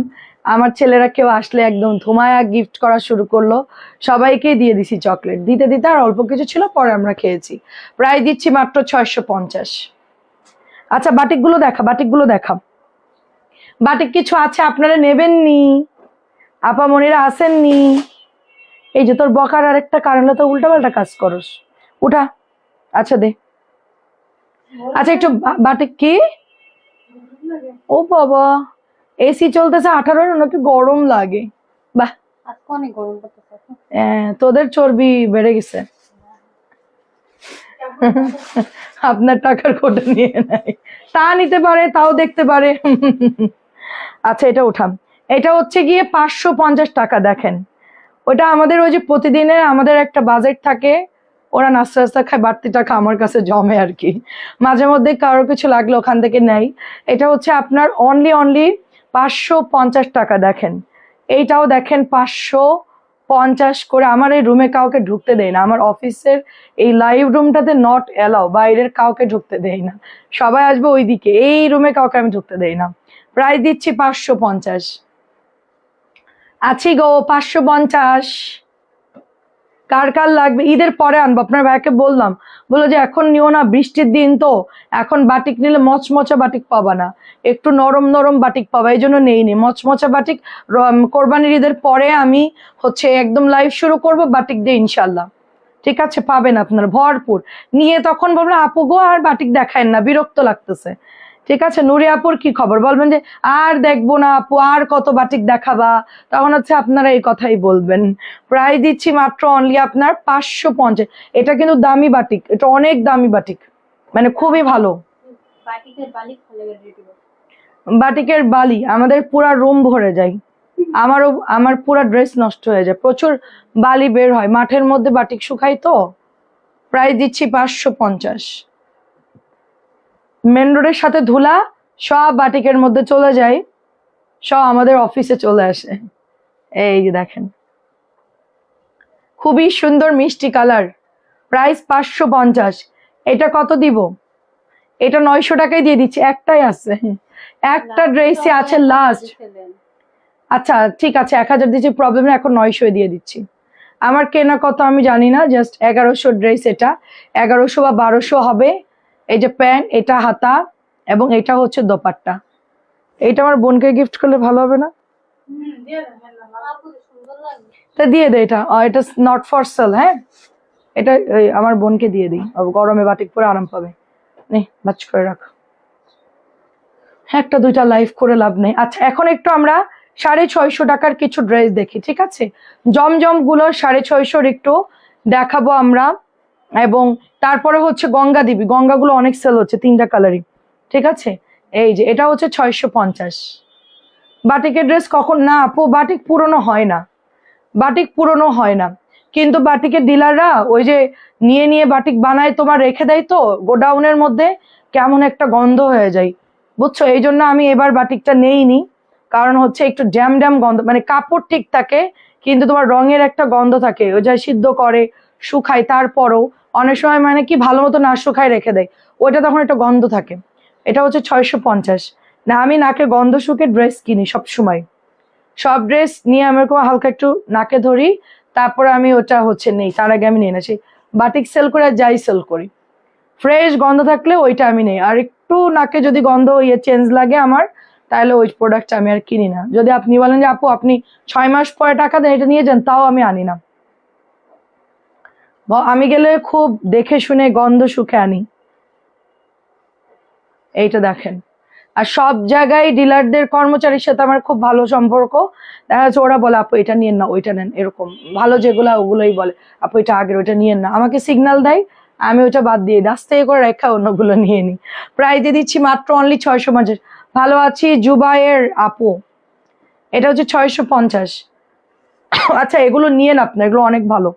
আমার ছেলেরা কেউ আসলে একদম ধুমায়া গিফট করা শুরু করলো, সবাইকেই দিয়ে দিছি চকলেট। দিতে দিতে আর অল্প কিছু ছিল, পরে আমরা খেয়েছি। প্রাইস দিচ্ছি মাত্র 650। আচ্ছা বাটিকগুলো দেখা, বাটিকগুলো দেখা। বাটিক কিছু আছে আপনারা নেবেননি, আপামনিরা আসেননি। এই যে তোর বকার আরেকটা কারণ, তো উল্টাপাল্টা কাজ করস, উঠা। আচ্ছা দে। আচ্ছা একটু বাটিক কি, ও বাবা এসি চলতেছে 18, নাকি গরম লাগে? বাহ, আজকে অনেক গরম পড়তেছে। তোদের চর্বি বেড়ে গেছে। আপনার টাকার কোটা নিয়ে নাই, তা নিতে পারে, তাও দেখতে পারে। আচ্ছা এটা উঠাম। এটা হচ্ছে গিয়ে 550 টাকা। দেখেন ওটা আমাদের ওই যে প্রতিদিনের আমাদের একটা বাজেট থাকে, ওরা নাস্তা নাস্তা খায়, বাড়তি টাকা আমার কাছে জমে আর কি, মাঝে মধ্যে কারো কিছু লাগলে ওখান থেকে নেই। এটা হচ্ছে আপনার অনলি 550 টাকা। দেখেন এইটাও দেখেন 550 করে। আমার এই রুমে কাউকে ঢুকতে দেয় না, আমার অফিসের এই লাইভ রুমটাতে নট অ্যালাউ, বাইরের কাউকে ঢুকতে দেয় না, সবাই আসবে ওইদিকে, এই রুমে কাউকে আমি ঢুকতে দেই না। প্রাইস দিচ্ছি 550। আছি গো 550। কার কার লাগবে? ঈদের পরে আনবো, আপনার ভাইকে বললাম, বললো যে এখন নিও না, বৃষ্টির দিন তো, এখন বাটিক নিলে মচমচা বাটিক পাবা না, একটু নরম নরম বাটিক পাবা, এই জন্য নেইনি মচমচা বাটিক। কোরবানির ঈদের পরে আমি হচ্ছে একদম লাইভ শুরু করব বাটিক দিয়ে ইনশাল্লাহ। ঠিক আছে, পাবেন আপনার ভরপুর। নিয়ে তখন বলবেন আপু গো আর বাটিক দেখায় না, বিরক্ত লাগতেছে। ঠিক আছে, নুরি আপুর কি খবর? বলবেন যে আর দেখবো না আপু, আর কত বাটিক দেখাবা, তখন হচ্ছে আপনারা এই কথাই বলবেন। প্রাইস দিচ্ছি মাত্র অনলি আপনার 550। এটা কিন্তু দামি বাটিক, এটা অনেক দামি বাটিক, মানে খুবই ভালো। বাটিকের বালি খুলে রেডি। বাটিকের বালি আমাদের পুরা রুম ভরে যায়, আমার পুরা ড্রেস নষ্ট হয়ে যায়, প্রচুর বালি বের হয়, মাঠের মধ্যে বাটিক শুকাই তো। প্রাইস দিচ্ছি 550। মেন রোডের সাথে ধুলা, সব বাটিকের মধ্যে চলে যায়, সব আমাদের অফিসে চলে আসে। এই যে দেখেন খুবই সুন্দর মিষ্টি কালার। প্রাইস 550। এটা কত দিব? এটা 900 টাকায় দিয়ে দিচ্ছি, একটাই আছে, একটা ড্রেসে আছে লাস্ট। আচ্ছা ঠিক আছে, 1000 দিচ্ছি, প্রবলেম না, এখন 900 দিয়ে দিচ্ছি। আমার কেনা কত আমি জানি না, জাস্ট 1100 ড্রেস, এটা 1100 বা 1200 হবে। এই যে প্যান্ট, এটা হাতা, এবং এটা হচ্ছে দোপাট্টা। এইটা আমার বোনকে গিফট করলে ভালো হবে না? তা দিয়ে দে এটা, এটা নট ফর সেল। হ্যাঁ এটা আমার বোনকে দিয়ে দিই, গরমে বাটিক পরে আরাম পাবে। নে বাচ করে রাখ, একটা দুইটা লাইভ করে লাভ নেই। আচ্ছা এখন একটু আমরা 650 টাকার কিছু ড্রেস দেখি, ঠিক আছে? জমজম গুলো 650 একটু দেখাবো আমরা, এবং তারপরে হচ্ছে গঙ্গা দেবী, গঙ্গাগুলো অনেক সেল হচ্ছে, 3টা কালারই। ঠিক আছে, এই যে এটা হচ্ছে 650। বাটিকের ড্রেস কখন না আপু, বাটিক পুরনো হয় না, বাটিক পুরনো হয় না, কিন্তু বাটিকের ডিলাররা ওই যে নিয়ে নিয়ে বাটিক বানায়, তোমার রেখে দেয় তো গোডাউনের মধ্যে, কেমন একটা গন্ধ হয়ে যায়, বুঝছো? এই জন্য আমি এবার বাটিকটা নেইনি, কারণ হচ্ছে একটু ড্যাম ড্যাম গন্ধ, মানে কাপড় ঠিক থাকে কিন্তু তোমার রঙের একটা গন্ধ থাকে, ওই যা সিদ্ধ করে শুকায়, তারপরও অনেক সময় মানে কি ভালো মতো না শুকায় রেখে দেয়, ওইটা তখন একটা গন্ধ থাকে। এটা হচ্ছে 650। না আমি নাকে গন্ধ শুকে ড্রেস কিনি সব সময়, সব ড্রেস নিয়ে আমি এরকম হালকা একটু নাকে ধরি, তারপরে আমি ওটা হচ্ছে নেই, তার আগে আমি নিয়ে আসি। বাটিক সেল করে আর যাই সেল করি, ফ্রেশ গন্ধ থাকলে ওইটা আমি নেই, আর একটু নাকে যদি গন্ধ চেঞ্জ লাগে আমার, তাহলে ওই প্রোডাক্টটা আমি আর কিনি না। যদি আপনি বলেন যে আপু আপনি 6 মাস পরে টাকা দেন এটা নিয়ে যান, তাও আমি আনি না। আমি গেলে খুব দেখে শুনে গন্ধ শুকে আনি। এইটা দেখেন, আর সব জায়গায় ডিলারদের কর্মচারীর সাথে আমার খুব ভালো সম্পর্ক, দেখা যাচ্ছে ওরা বলে আপু এটা নিয়েন না ওইটা নেন, এরকম ভালো যেগুলা ওগুলোই বলে আপু এটা আগের ওইটা নিয়েন না, আমাকে সিগন্যাল দেয়, আমি ওইটা বাদ দিয়ে দিই, আস্তে করে রেখা অন্যগুলো নিয়ে নিই। প্রাইস দিয়ে দিচ্ছি মাত্র অনলি 650। ভালো আছি জুবাইয়ের আপু, এটা হচ্ছে 650। আচ্ছা এগুলো নিয়েন আপনি, এগুলো অনেক ভালো,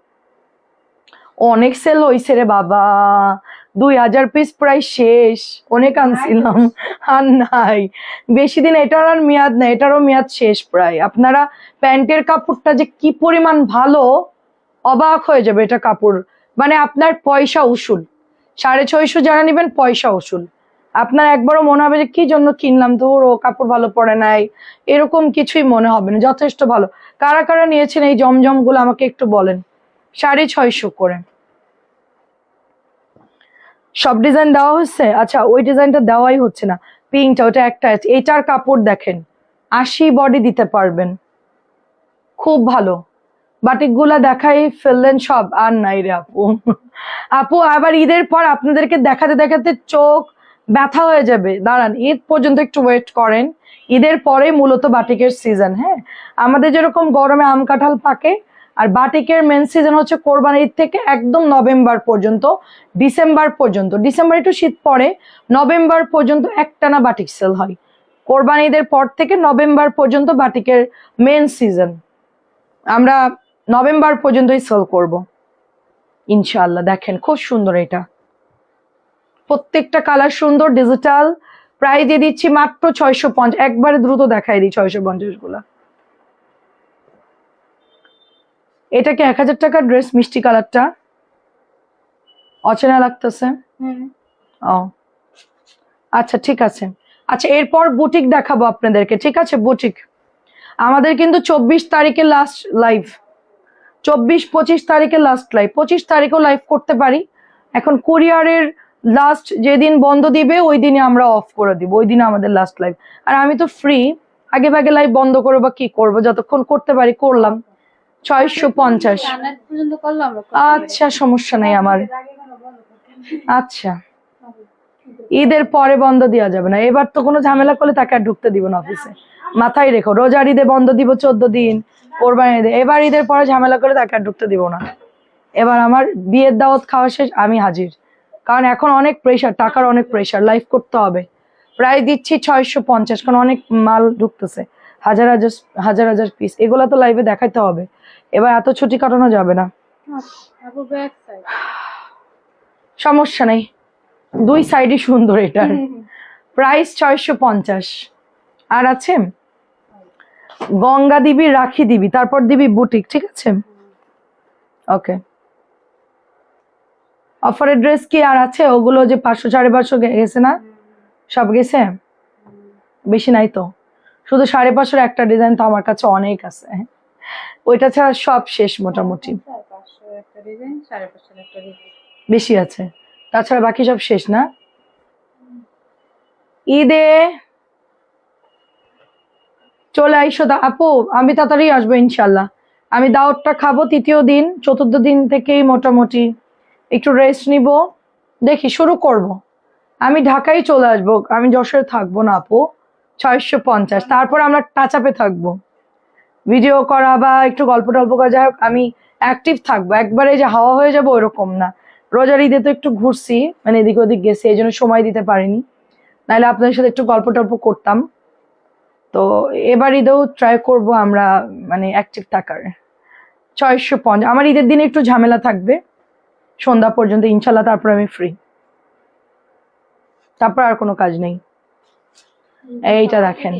অনেক সেল হয়েছে রে বাবা, 2000 পিস প্রায় শেষ, অনেক আনছিলাম আর নাই বেশি দিন, এটার আর মেয়াদ নেই, এটারও মেয়াদ শেষ প্রায়। আপনারা প্যান্টের কাপড়টা যে কি পরিমাণ ভালো, অবাক হয়ে যাবে এটা কাপড়, মানে আপনার পয়সা উসুল। 650 যারা নেবেন পয়সা উসুল, আপনার একবারও মনে হবে যে কি জন্য কিনলাম, ধর ও কাপড় ভালো পড়ে নাই, এরকম কিছুই মনে হবে না, যথেষ্ট ভালো। কারা কারা নিয়েছেন এই জমজম গুলো আমাকে একটু বলেন। 650 করে সব ডিজাইন দেওয়া হচ্ছে। আচ্ছা ওই ডিজাইনটা দেওয়াই হচ্ছে না, পিঙ্কটা ওটা একটা আছে। এটার কাপড় দেখেন, 80 বডি দিতে পারবেন, খুব ভালো। বাটিক গুলা দেখাই ফেললেন সব, আর নাই রে আপু। আপু আবার ঈদের পর আপনাদেরকে দেখাতে দেখাতে চোখ ব্যথা হয়ে যাবে, দাঁড়ান ঈদ পর্যন্ত একটু ওয়েট করেন। ঈদের পরে মূলত বাটিকের সিজন। হ্যাঁ, আমাদের যেরকম গরমে আম কাঁঠাল পাকে, আর বাটিকের মেন সিজন হচ্ছে কোরবানির ঈদ থেকে একদম নভেম্বর পর্যন্ত, ডিসেম্বর পর্যন্ত। ডিসেম্বর একটু শীত পড়ে, নভেম্বর পর্যন্ত একটানা বাটিক সেল হয়। কোরবানি ঈদের পর থেকে নভেম্বর পর্যন্ত বাটিকের মেন সিজন, আমরা নভেম্বর পর্যন্তই সেল করব ইনশাআল্লাহ। দেখেন খুব সুন্দর, এটা প্রত্যেকটা কালার সুন্দর, ডিজিটাল। প্রাইস দিয়ে দিচ্ছি মাত্র 650, একবারে দ্রুত দেখাই দিই 650 গুলা। এটা কি 1000 টাকার ড্রেস? মিষ্টি কালারটা অচেনা লাগতেছে। ও আচ্ছা ঠিক আছে। আচ্ছা এরপর বুটিক দেখাবো আপনাদেরকে, ঠিক আছে? বুটিক আমাদের কিন্তু 24 তারিখে লাস্ট লাইভ, 24-25 তারিখে লাস্ট লাইভ, 25 তারিখেও লাইভ করতে পারি। এখন কুরিয়ারের লাস্ট যেদিন বন্ধ দিবে ওই দিনে আমরা অফ করে দিব, ওই দিনে আমাদের লাস্ট লাইভ। আর আমি তো ফ্রি, আগে ভাগে লাইভ বন্ধ করবো বা কি করবো, যতক্ষণ করতে পারি করলাম। 650। আচ্ছা সমস্যা নেই আমার। আচ্ছা ঈদের পরে বন্ধ দেওয়া যাবে না, এবার তো কোনো ঝামেলা করলে তাকে আর ঢুকতে দিব না অফিসে, মাথায় রেখো। রোজার ঈদে বন্ধ দিব 14 দিন, কোরবানি ঈদে, এবার ঈদের পরে ঝামেলা করে তাকে আর ঢুকতে দিব না। এবার আমার বিয়ের দাওয়াত খাওয়া শেষ, আমি হাজির, কারণ এখন অনেক প্রেশার, টাকার অনেক প্রেশার, লাইভ করতে হবে। প্রায় দিচ্ছি 650, কারণ অনেক মাল ঢুকতেছে, হাজার হাজার হাজার হাজার পিস, এগুলা তো লাইভে দেখাইতে হবে। এবার এত ছুটি কাটানো যাবে না, সমস্যা নেই, দুই সাইডই সুন্দর এটার। প্রাইস 650। আর আছে গঙ্গা দিবি, রাখি দিবি, তারপর দিবি বুটিক, ঠিক আছে? ওকে, অফারের ড্রেস কি আর আছে? ওগুলো যে 500 550 গেছে না, সব গেছে, বেশি নাই তো, শুধু 550 একটা ডিজাইন তো আমার কাছে অনেক আছে, ওইটা ছাড়া সব শেষ মোটামুটি। বেশি আছে, তাছাড়া বাকি সব শেষ না। ঈদে চলে আইসো আপু, আমি তাড়াতাড়ি আসবো ইনশাল্লাহ। আমি দাওয়াতটা খাবো 3য় দিন, 4র্থ দিন থেকেই মোটামুটি একটু রেস্ট নিব, দেখি শুরু করব। আমি ঢাকায় চলে আসবো, আমি যশোরে থাকবো না আপু। 650, তারপর আমরা টাচ আপে থাকবো, ভিডিও করা বা একটু গল্প টল্প করা, যাই হোক আমি অ্যাক্টিভ থাকবো, একবারে যে হাওয়া হয়ে যাবো ওরকম না। রোজার ঈদে তো একটু ঘুরছি, মানে এদিক ওদিক গেছি, এই জন্য সময় দিতে পারিনি, নাহলে আপনাদের সাথে একটু গল্প টল্প করতাম। তো এবার ঈদেও ট্রাই করব আমরা মানে অ্যাক্টিভ থাকার। 650, আমার ঈদের দিনে একটু ঝামেলা থাকবে সন্ধ্যা পর্যন্ত ইনশাল্লাহ, তারপর আমি ফ্রি, তারপর আর কোনো কাজ নেই। এইটা দেখেন,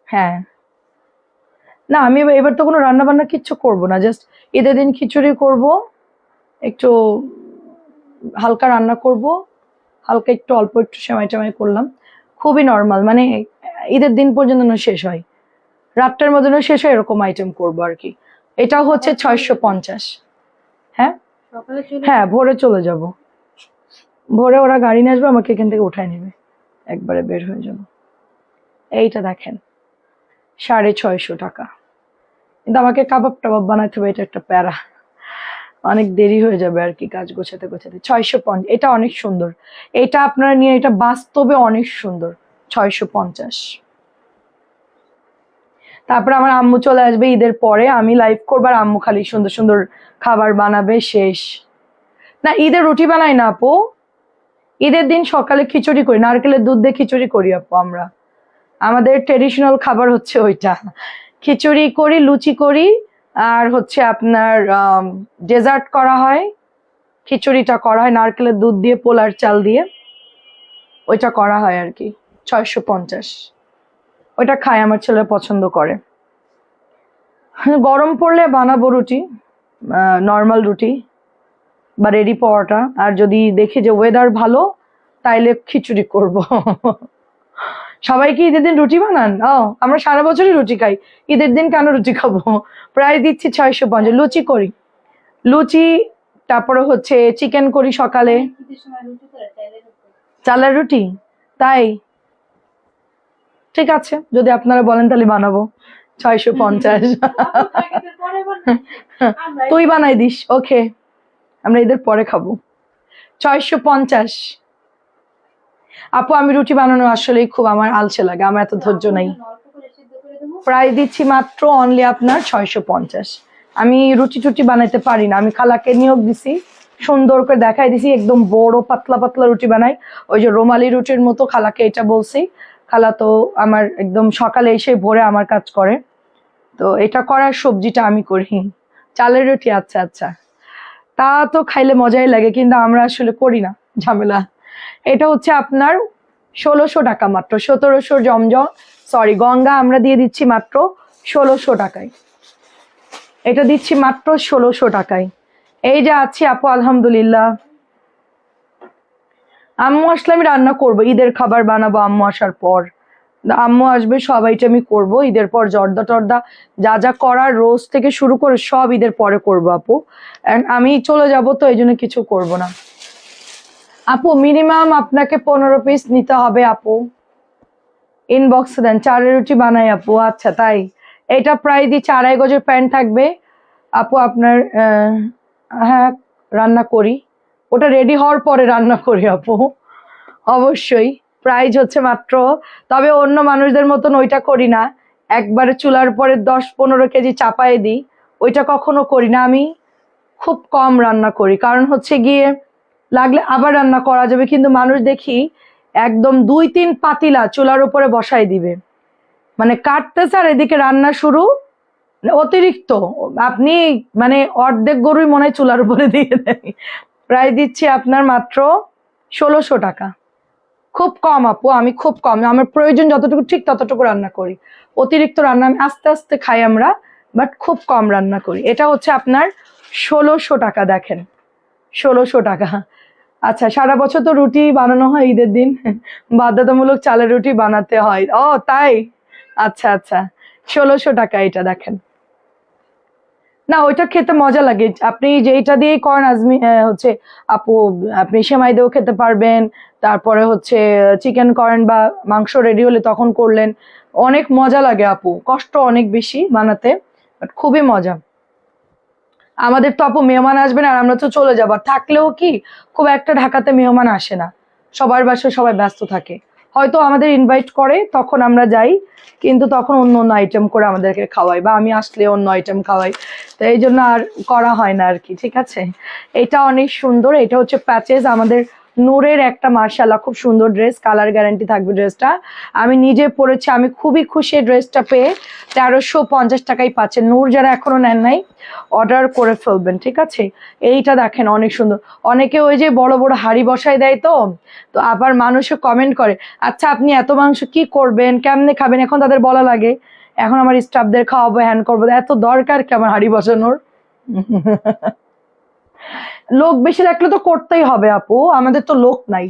হ্যাঁ না আমি এবার তো কোনো রান্না বান্না কিচ্ছু করবো না, জাস্ট ঈদের দিন খিচুড়ি করব, একটু হালকা রান্না করব, হালকা একটু অল্প একটু সেমাই টেমাই করলাম, খুবই নর্মাল, মানে ঈদের দিন পর্যন্ত শেষ হয়, রাতটার মধ্যে শেষ হয়, এরকম আইটেম করবো আর কি। এটা হচ্ছে 650। হ্যাঁ হ্যাঁ, ভোরে চলে যাব, ভোরে ওরা গাড়ি নিয়ে আসবে, আমাকে এখান থেকে উঠায় নেবে, একবারে বের হয়ে যাব। এইটা দেখেন 650 টাকা, কিন্তু আমাকে কাবাব টাবাব বানাতে হবে, এটা একটা প্যারা, অনেক দেরি হয়ে যাবে আর কি কাজ গোছাতে গোছাতে। 650, এটা অনেক সুন্দর, এটা আপনারা নিয়ে, এটা বাস্তবে অনেক সুন্দর। 650। তারপর আমার আম্মু চলে আসবে ঈদের পরে, আমি লাইভ করবো, আর আম্মু খালি সুন্দর সুন্দর খাবার বানাবে, শেষ। না ঈদের রুটি বানাই না আপু, ঈদের দিন সকালে খিচুড়ি করি, নারকেলের দুধ দিয়ে খিচুড়ি করি আপু আমরা, আমাদের ট্রেডিশনাল খাবার হচ্ছে ওইটা, খিচুড়ি করি, লুচি করি, আর হচ্ছে আপনার ডেজার্ট করা হয়, খিচুড়িটা করা হয় নারকেলের দুধ দিয়ে পোলার চাল দিয়ে, ওইটা করা হয় আর কি 650। ওইটা খায়, আমার ছেলে পছন্দ করে। গরম পড়লে বানাবো রুটি, নর্মাল রুটি বা রেডি পরোটা, আর যদি দেখি যে ওয়েদার ভালো তাইলে খিচুড়ি করব। সবাই কি ঈদের দিন রুটি বানান? আমরা সারা বছরই রুটি খাই, ঈদের দিন কেন রুটি খাবো? প্রায় দিচ্ছি 650। লুচি করি, লুচি, তারপরে হচ্ছে চিকেন করি সকালে। ঈদের সময় রুটি করে চাইলের উপর। চালের রুটি? তাই, ঠিক আছে, যদি আপনারা বলেন তাহলে বানাবো 650। আপু প্যাকেটের পরে বানাই। আমরা তুই বানাই দিস, ওকে, আমরা ঈদের পরে খাবো। 650। আপু আমি রুটি বানানো আসলেই খুব আমার আলসে লাগে, আমার এত ধৈর্য নাই। অল্প করে সিদ্ধ করে দেবো। প্রায় দিচ্ছি মাত্র অনলি আপনার 650। আমি রুটি টুটি বানাইতে পারি না, আমি খালাকে নিয়োগ দিছি, সুন্দর করে দেখাই দিছি, একদম বড় পাতলা পাতলা রুটি বানাই, ওই যে রুমালি রুটির মতো। খালাকে এটা বলছি, খালা তো আমার একদম সকালে এসে ভোরে আমার কাজ করে, তো এটা করার সবজিটা আমি করি। চালের রুটি, আচ্ছা আচ্ছা, তা তো খাইলে মজাই লাগে, কিন্তু আমরা আসলে করি না, ঝামেলা। এটা হচ্ছে আপনার 1600 টাকা মাত্র, 1700 জমজম, সরি গঙ্গা আমরা দিয়ে দিচ্ছি মাত্র 1600 টাকায়। এটা দিচ্ছি মাত্র 1600 টাকায়। এই যে আছি আপু, আলহামদুলিল্লাহ। আম্মু আসলে আমি রান্না করবো, ঈদের খাবার বানাবো আম্মু আসার পর। আম্মু আসবে, সব আইটেমই করবো ঈদের পর, জর্দা টর্দা যা যা করার রোজ থেকে শুরু করে সব ঈদের পরে করবো আপু। And আমি চলে যাব, তো এই জন্য কিছু করব না আপু। মিনিমাম আপনাকে 15 পিস নিতে হবে আপু। ইনবক্সে দেন, চালের রুটি বানাই আপু। আচ্ছা তাই, এটা প্রায় দিচ্ছি 2.5 গজের প্যান্ট থাকবে আপু আপনার। হ্যাঁ রান্না করি, ওটা রেডি হওয়ার পরে রান্না করি আপু, অবশ্যই। প্রাইস হচ্ছে মাত্র, তবে অন্য মানুষদের মতন ওইটা করি না, একবারে চুলার পরে 10-15 কেজি চাপায় দিই, ওইটা কখনো করি না। আমি খুব কম রান্না করি, কারণ হচ্ছে গিয়ে লাগলে আবার রান্না করা যাবে, কিন্তু মানুষ দেখি একদম 2-3 পাতিলা চুলার উপরে বসাই দিবে, মানে কাটতেছে আর এদিকে রান্না শুরু, মানে অতিরিক্ত। আপনি মানে অর্ধেক গরুই মনে হয় চুলার উপরে দিয়ে দেয়। প্রায় দিচ্ছি আপনার মাত্র 1600 টাকা। খুব কম আপু, আমি খুব কম, আমার প্রয়োজন যতটুকু ঠিক ততটুকু রান্না করি, অতিরিক্ত রান্না আমি আস্তে আস্তে খাই আমরা, বাট খুব কম রান্না করি। এটা হচ্ছে আপনার 1600 টাকা, দেখেন 1600 টাকা। আচ্ছা, সারা বছর তো রুটি বানানো হয়, ঈদের দিন বাধ্যতামূলক চালের রুটি বানাতে হয়। ও তাই, আচ্ছা আচ্ছা, 1600 টাকা এটা দেখেন। না ওইটা খেতে মজা লাগে, আপনি যেইটা দিয়েই করেন আজমি হচ্ছে আপু, আপনি সেমাই দিয়েও খেতে পারবেন, তারপরে হচ্ছে চিকেন করেন বা মাংস রেডি হলে তখন করলেন, অনেক মজা লাগে আপু, কষ্ট অনেক বেশি বানাতে, বাট খুবই মজা। আমাদের তো আপু মেহমান আসবেন আর আমরা তো চলে যাবো, আর থাকলেও কি খুব একটা ঢাকাতে মেহমান আসে না, সবার বাসায় সবাই ব্যস্ত থাকে, হয়তো আমাদের ইনভাইট করে তখন আমরা যাই, কিন্তু তখন অন্য অন্য আইটেম করে আমাদেরকে খাওয়াই, বা আমি আসলে অন্য আইটেম খাওয়াই, তো এই জন্য আর করা হয় না আর কি। ঠিক আছে, এটা অনেক সুন্দর, এটা হচ্ছে প্যাচেস আমাদের নূরের একটা, মার্শাল্লাহ খুব সুন্দর ড্রেস, কালার গ্যারান্টি থাকবে ড্রেসটা, আমি নিজে পরেছি, আমি খুবই খুশি ড্রেসটা পেয়ে। 1350 টাকাই পাচ্ছেন, নূর যারা এখনো নেন নাই অর্ডার করে ফেলবেন, ঠিক আছে। এইটা দেখেন অনেক সুন্দর, অনেকে ওই যে বড় বড় হাড়ি বসায় দেয়, তো তো আবার মানুষে কমেন্ট করে, আচ্ছা আপনি এত মাংস কি করবেন, কেমনে খাবেন, এখন তাদের বলা লাগে এখন আমার স্টাফদের খাওয়াবো, হ্যান করবো, এত দরকার কি আমার হাড়ি বসানোর? লোক বেশি রাখলে তো করতেই হবে আপু, আমাদের তো লোক নাই।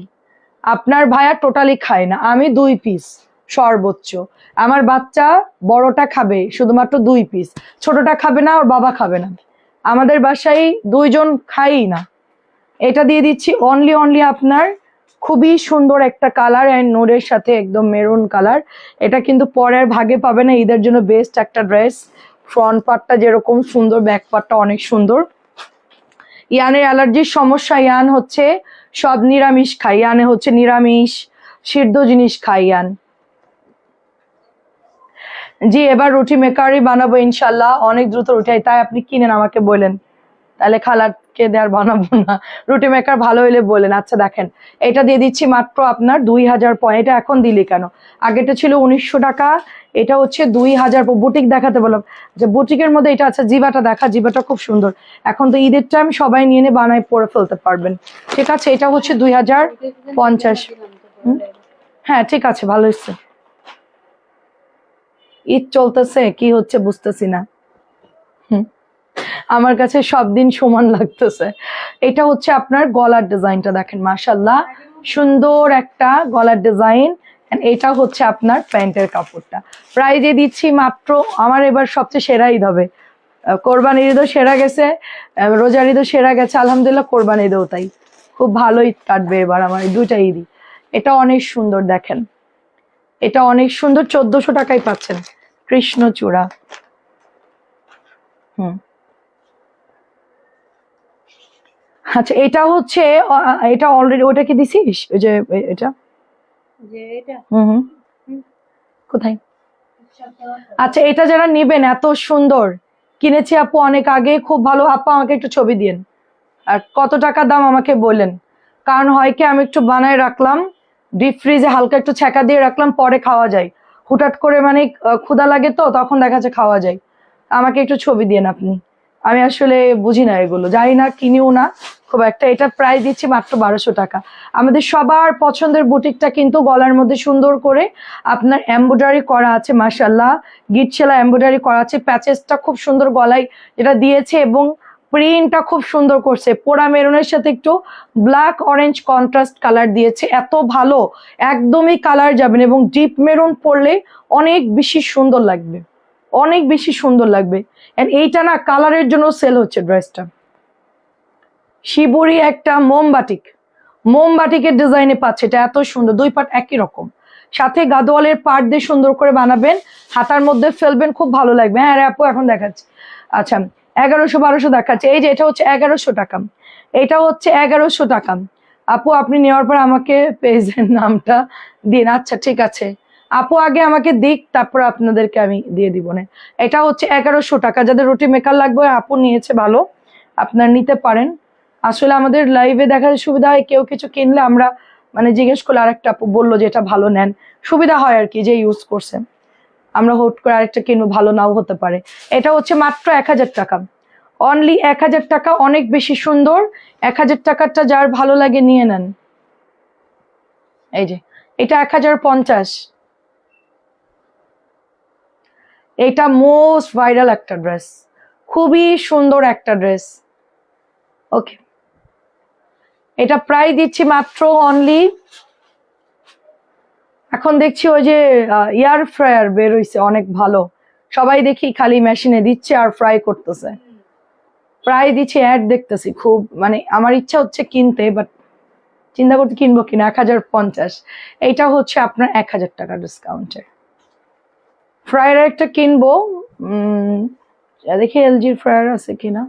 আপনার ভাইয়া টোটালি খায় না, আমি 2 পিস সর্বোচ্চ, আমার বাচ্চা বড়টা খাবে শুধুমাত্র 2 পিস, ছোটটা খাবে না, ওর বাবা খাবে না, আমাদের বাসায় 2 জন খাই না। এটা দিয়ে দিচ্ছি অনলি আপনার, খুবই সুন্দর একটা কালার, অ্যান্ড নোরের সাথে একদম মেরুন কালার, এটা কিন্তু পরের ভাগে পাবে না, ঈদের জন্য বেস্ট একটা ড্রেস। ফ্রন্ট পার্টটা যেরকম সুন্দর, ব্যাক পার্টটা অনেক সুন্দর। ইয়ানের অ্যালার্জির সমস্যা, ইয়ান হচ্ছে সব নিরামিষ খাই, ইয়ানে হচ্ছে নিরামিষ সিদ্ধ জিনিস খাই ইয়ান। জি এবার রুটি মেকারই বানাবো ইনশাল্লাহ, অনেক দ্রুত রুটি, তাই আপনি কিনেন আমাকে বলেন, তাহলে খালাকে দেওয়ার বানাবো না। রুটি মেকার ভালো হইলে বলেন। আচ্ছা দেখেন, এটা দিয়ে দিচ্ছি মাত্র আপনার 2000 পয়েন্ট। এটা এখন দিলি কেন? আগেটা ছিল 1900 টাকা, এটা হচ্ছে 2000। বুটিক দেখাতে বললাম যে বুটিকের মধ্যে এটা আছে। জিবাটা দেখা, জিবাটা খুব সুন্দর। এখন তো ঈদের টাইম সবাই নিয়ে বানায় পরে ফেলতে পারবেন। ঠিক আছে, এটা হচ্ছে 2050। হ্যাঁ ঠিক আছে, ভালো হচ্ছে। ঈদ চলতেছে, কি হচ্ছে বুঝতেছি না। আমার কাছে সব দিন সমান লাগতেছে। এটা হচ্ছে আপনার গলার ডিজাইনটা দেখেন, মাশাল্লাহ সুন্দর একটা গলার ডিজাইন। এটা হচ্ছে আপনার প্যান্টের কাপড়টা। প্রাইজে দিচ্ছি মাত্র, আমার এবার সবচেয়ে সেরা ঈদ হবে। কোরবানির ঈদও সেরা গেছে, রোজার ঈদও সেরা গেছে, আলহামদুলিল্লাহ কোরবানি ঈদও তাই। খুব ভালো ঈদ কাটবে এবার আমার, এই দুইটা ঈদই। এটা অনেক সুন্দর দেখেন, এটা অনেক সুন্দর। 1400 টাকায় পাচ্ছেন কৃষ্ণচূড়া। হুম, আচ্ছা এটা হচ্ছে এটা অলরেডি, ওটা কি দিছিস ওই যে এটা? এটা হুম হুম, কোথায়? আচ্ছা এটা যারা নিবেন, এত সুন্দর কিনেছি আপু অনেক আগে, খুব ভালো। আপু আমাকে একটু ছবি দিন আর কত টাকা দাম আমাকে বললেন। কারণ হয় কি, আমি একটু বানায় রাখলাম ডিপ ফ্রিজে, হালকা একটু ছ্যাঁকা দিয়ে রাখলাম, পরে খাওয়া যায়। হুটহাট করে মানে ক্ষুধা লাগে তো তখন দেখা যাচ্ছে খাওয়া যায়। আমাকে একটু ছবি দিন আপনি, আমি আসলে বুঝি না এগুলো, জানি না, কিনিও না খুব একটা। এটা প্রাইস দিচ্ছি মাত্র 1200 টাকা। আমাদের সবার পছন্দের বুটিকটা কিন্তু গলার মধ্যে সুন্দর করে আপনার এমব্রয়ডারি করা আছে, মাশাল্লাহ গিট সেলা এমব্রয়ডারি করা আছে। প্যাচেসটা খুব সুন্দর গলায় যেটা দিয়েছে, এবং প্রিন্টটা খুব সুন্দর করছে। পোড়া মেরুনের সাথে একটু ব্ল্যাক অরেঞ্জ কন্ট্রাস্ট কালার দিয়েছে, এত ভালো, একদমই কালার যাবেন। এবং ডিপ মেরুন পরলে অনেক বেশি সুন্দর লাগবে, অনেক বেশি সুন্দর লাগবে। এন্ড এইটা না কালারের জন্য সেল হচ্ছে ড্রেসটা। শিবুরি একটা মোমবাটিক, মোমবাটিকের ডিজাইনে পাচ্ছে। এটা এত সুন্দর, দুই পাট একই রকম, সাথে গাদোয়ালের পাট দিয়ে সুন্দর করে বানাবেন, হাতার মধ্যে ফেলবেন, খুব ভালো লাগবে। হ্যাঁ রে আপু এখন দেখাচ্ছি। আচ্ছা 1100 1200 দেখাচ্ছে। এই যে এটা হচ্ছে 1100 টাকা, এটা হচ্ছে 1100 টাকা। আপু আপনি নেওয়ার পর আমাকে পেজের নামটা দিন। আচ্ছা ঠিক আছে, আপু আগে আমাকে দিক, তারপর আপনাদেরকে আমি দিয়ে দিব না। এটা হচ্ছে 1100 টাকা। যাদের রুটি মেকার লাগবে, আপু নিয়েছে ভালো, আপনার নিতে পারেন। আসলে আমাদের লাইভে দেখার সুবিধা হয়, কেউ কিছু কিনলে আমরা মানে জিজ্ঞেস করলে আরেকটা আপু বললো যে এটা ভালো নেন, সুবিধা হয় আর কি, যে ইউজ করছে। আমরা হুট করে আরেকটা কিনবো, ভালো নাও হতে পারে। এটা হচ্ছে মাত্র 1000 টাকা, অনলি 1000 টাকা, অনেক বেশি সুন্দর। 1000 টাকারটা যার ভালো লাগে নিয়ে নেন। এই যে এটা 1050। এটা মোস্ট ভাইরাল একটা ড্রেস, খুবই সুন্দর একটা ড্রেস। ওকে, এটা প্রায় দিচ্ছি মাত্র অনলি, এখন দেখছি ওই যে এয়ার ফ্রায়ার বের হইছে অনেক ভালো, সবাই দেখি খালি মেশিনে দিচ্ছে আর ফ্রাই করতেছে। প্রায় দিচ্ছি, অ্যাড দেখতেছি খুব, মানে আমার ইচ্ছা হচ্ছে কিনতে, বাট চিন্তা করতে কিনবো কিনা। 1050, এইটা হচ্ছে আপনার 1000 টাকা ডিসকাউন্টে। ফ্রায়ার একটা কিনবো, দেখি এলজির ফ্রায়ার আছে কিনা,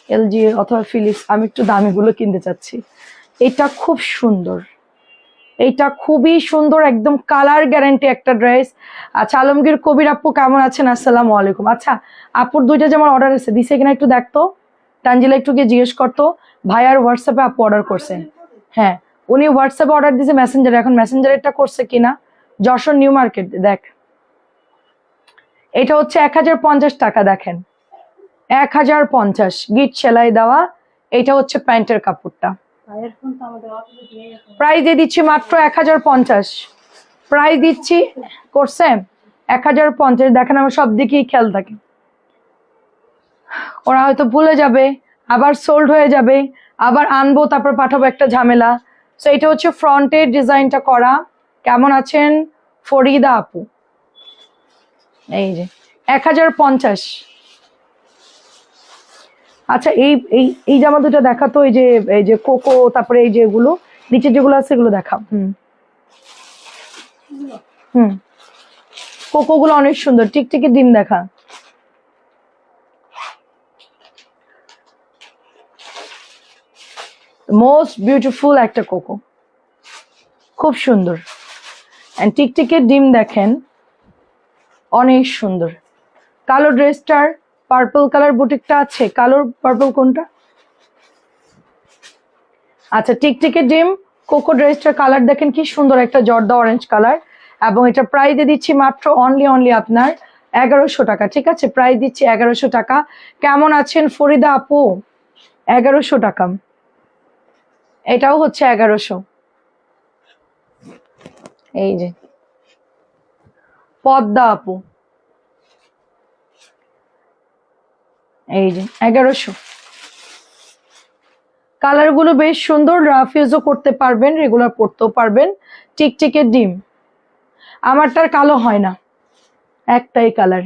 এলজি অথবা ফিলিপস। আমি একটু দামিগুলো কিনতে চাচ্ছি। এটা খুব সুন্দর, এইটা খুবই সুন্দর, একদম কালার গ্যারান্টি একটা ড্রেস। আচ্ছা আলমগীর কবির আপু কেমন আছেন? আসসালামু আলাইকুম। আচ্ছা আপুর দুইটা যেমন অর্ডার আছে, দিছে কিনা একটু দেখতো, তানজিলা একটু গিয়ে জিজ্ঞেস করতো। ভাইয়ার হোয়াটসঅ্যাপে আপু অর্ডার করছে, হ্যাঁ উনি হোয়াটসঅ্যাপে অর্ডার দিয়েছে, মেসেঞ্জারে, এখন মেসেঞ্জারেরটা করছে কিনা। যশোর নিউ মার্কেট দেখ। এটা হচ্ছে 1050 টাকা, দেখেন 1050 গিট সেলাই দেওয়া। এটা হচ্ছে প্যান্টের কাপড়টা। প্রাইজে দিচ্ছি মাত্র 1050, প্রাইস দিচ্ছি করছে 1050। দেখেন আমার সব দিকেই খেয়াল থাকে, ওরা হয়তো ভুলে যাবে, আবার সোল্ড হয়ে যাবে, আবার আনবো তারপর পাঠাবো, একটা ঝামেলা। তো এটা হচ্ছে ফ্রন্টের ডিজাইনটা করা। কেমন আছেন ফরিদা আপু? এই যে 1050। আচ্ছা এই এই এই জামা দুটো দেখাতো, এই যে কোকো, তারপরে এই যে এগুলো নিচে যেগুলো আছে এগুলো দেখা। হুম, কোকো গুলো অনেক সুন্দর, টিকটিকি ডিম দেখা। মোস্ট বিউটিফুল একটা কোকো, খুব সুন্দর। এন্ড টিকটিকের ডিম দেখেন, অনেক সুন্দর। কালো ড্রেসটার পার্পল কালার বুটিকটা আছে, কালোর পার্পল কোনটা? আচ্ছা, টিকটিকি ডিম কোকো ড্রেসটার কালার দেখেন কি সুন্দর, একটা জর্দা অরেঞ্জ কালার, এবং এটা প্রাইস দিয়ে দিচ্ছি মাত্র অনলি আপনার 1100 টাকা। ঠিক আছে, প্রাইস দিচ্ছি 1100 টাকা। কেমন আছেন ফরিদা আপু? 1100 টাকা। এটাও হচ্ছে 1100। এই যে পদ্মা আপু, এই যে 1100। কালার গুলো বেশ সুন্দর, রাফ ইউজও করতে পারবেন, রেগুলার পরতেও পারবেন। টিকটিকের ডিম, আমারটার কালো হয় না, একটাই কালার।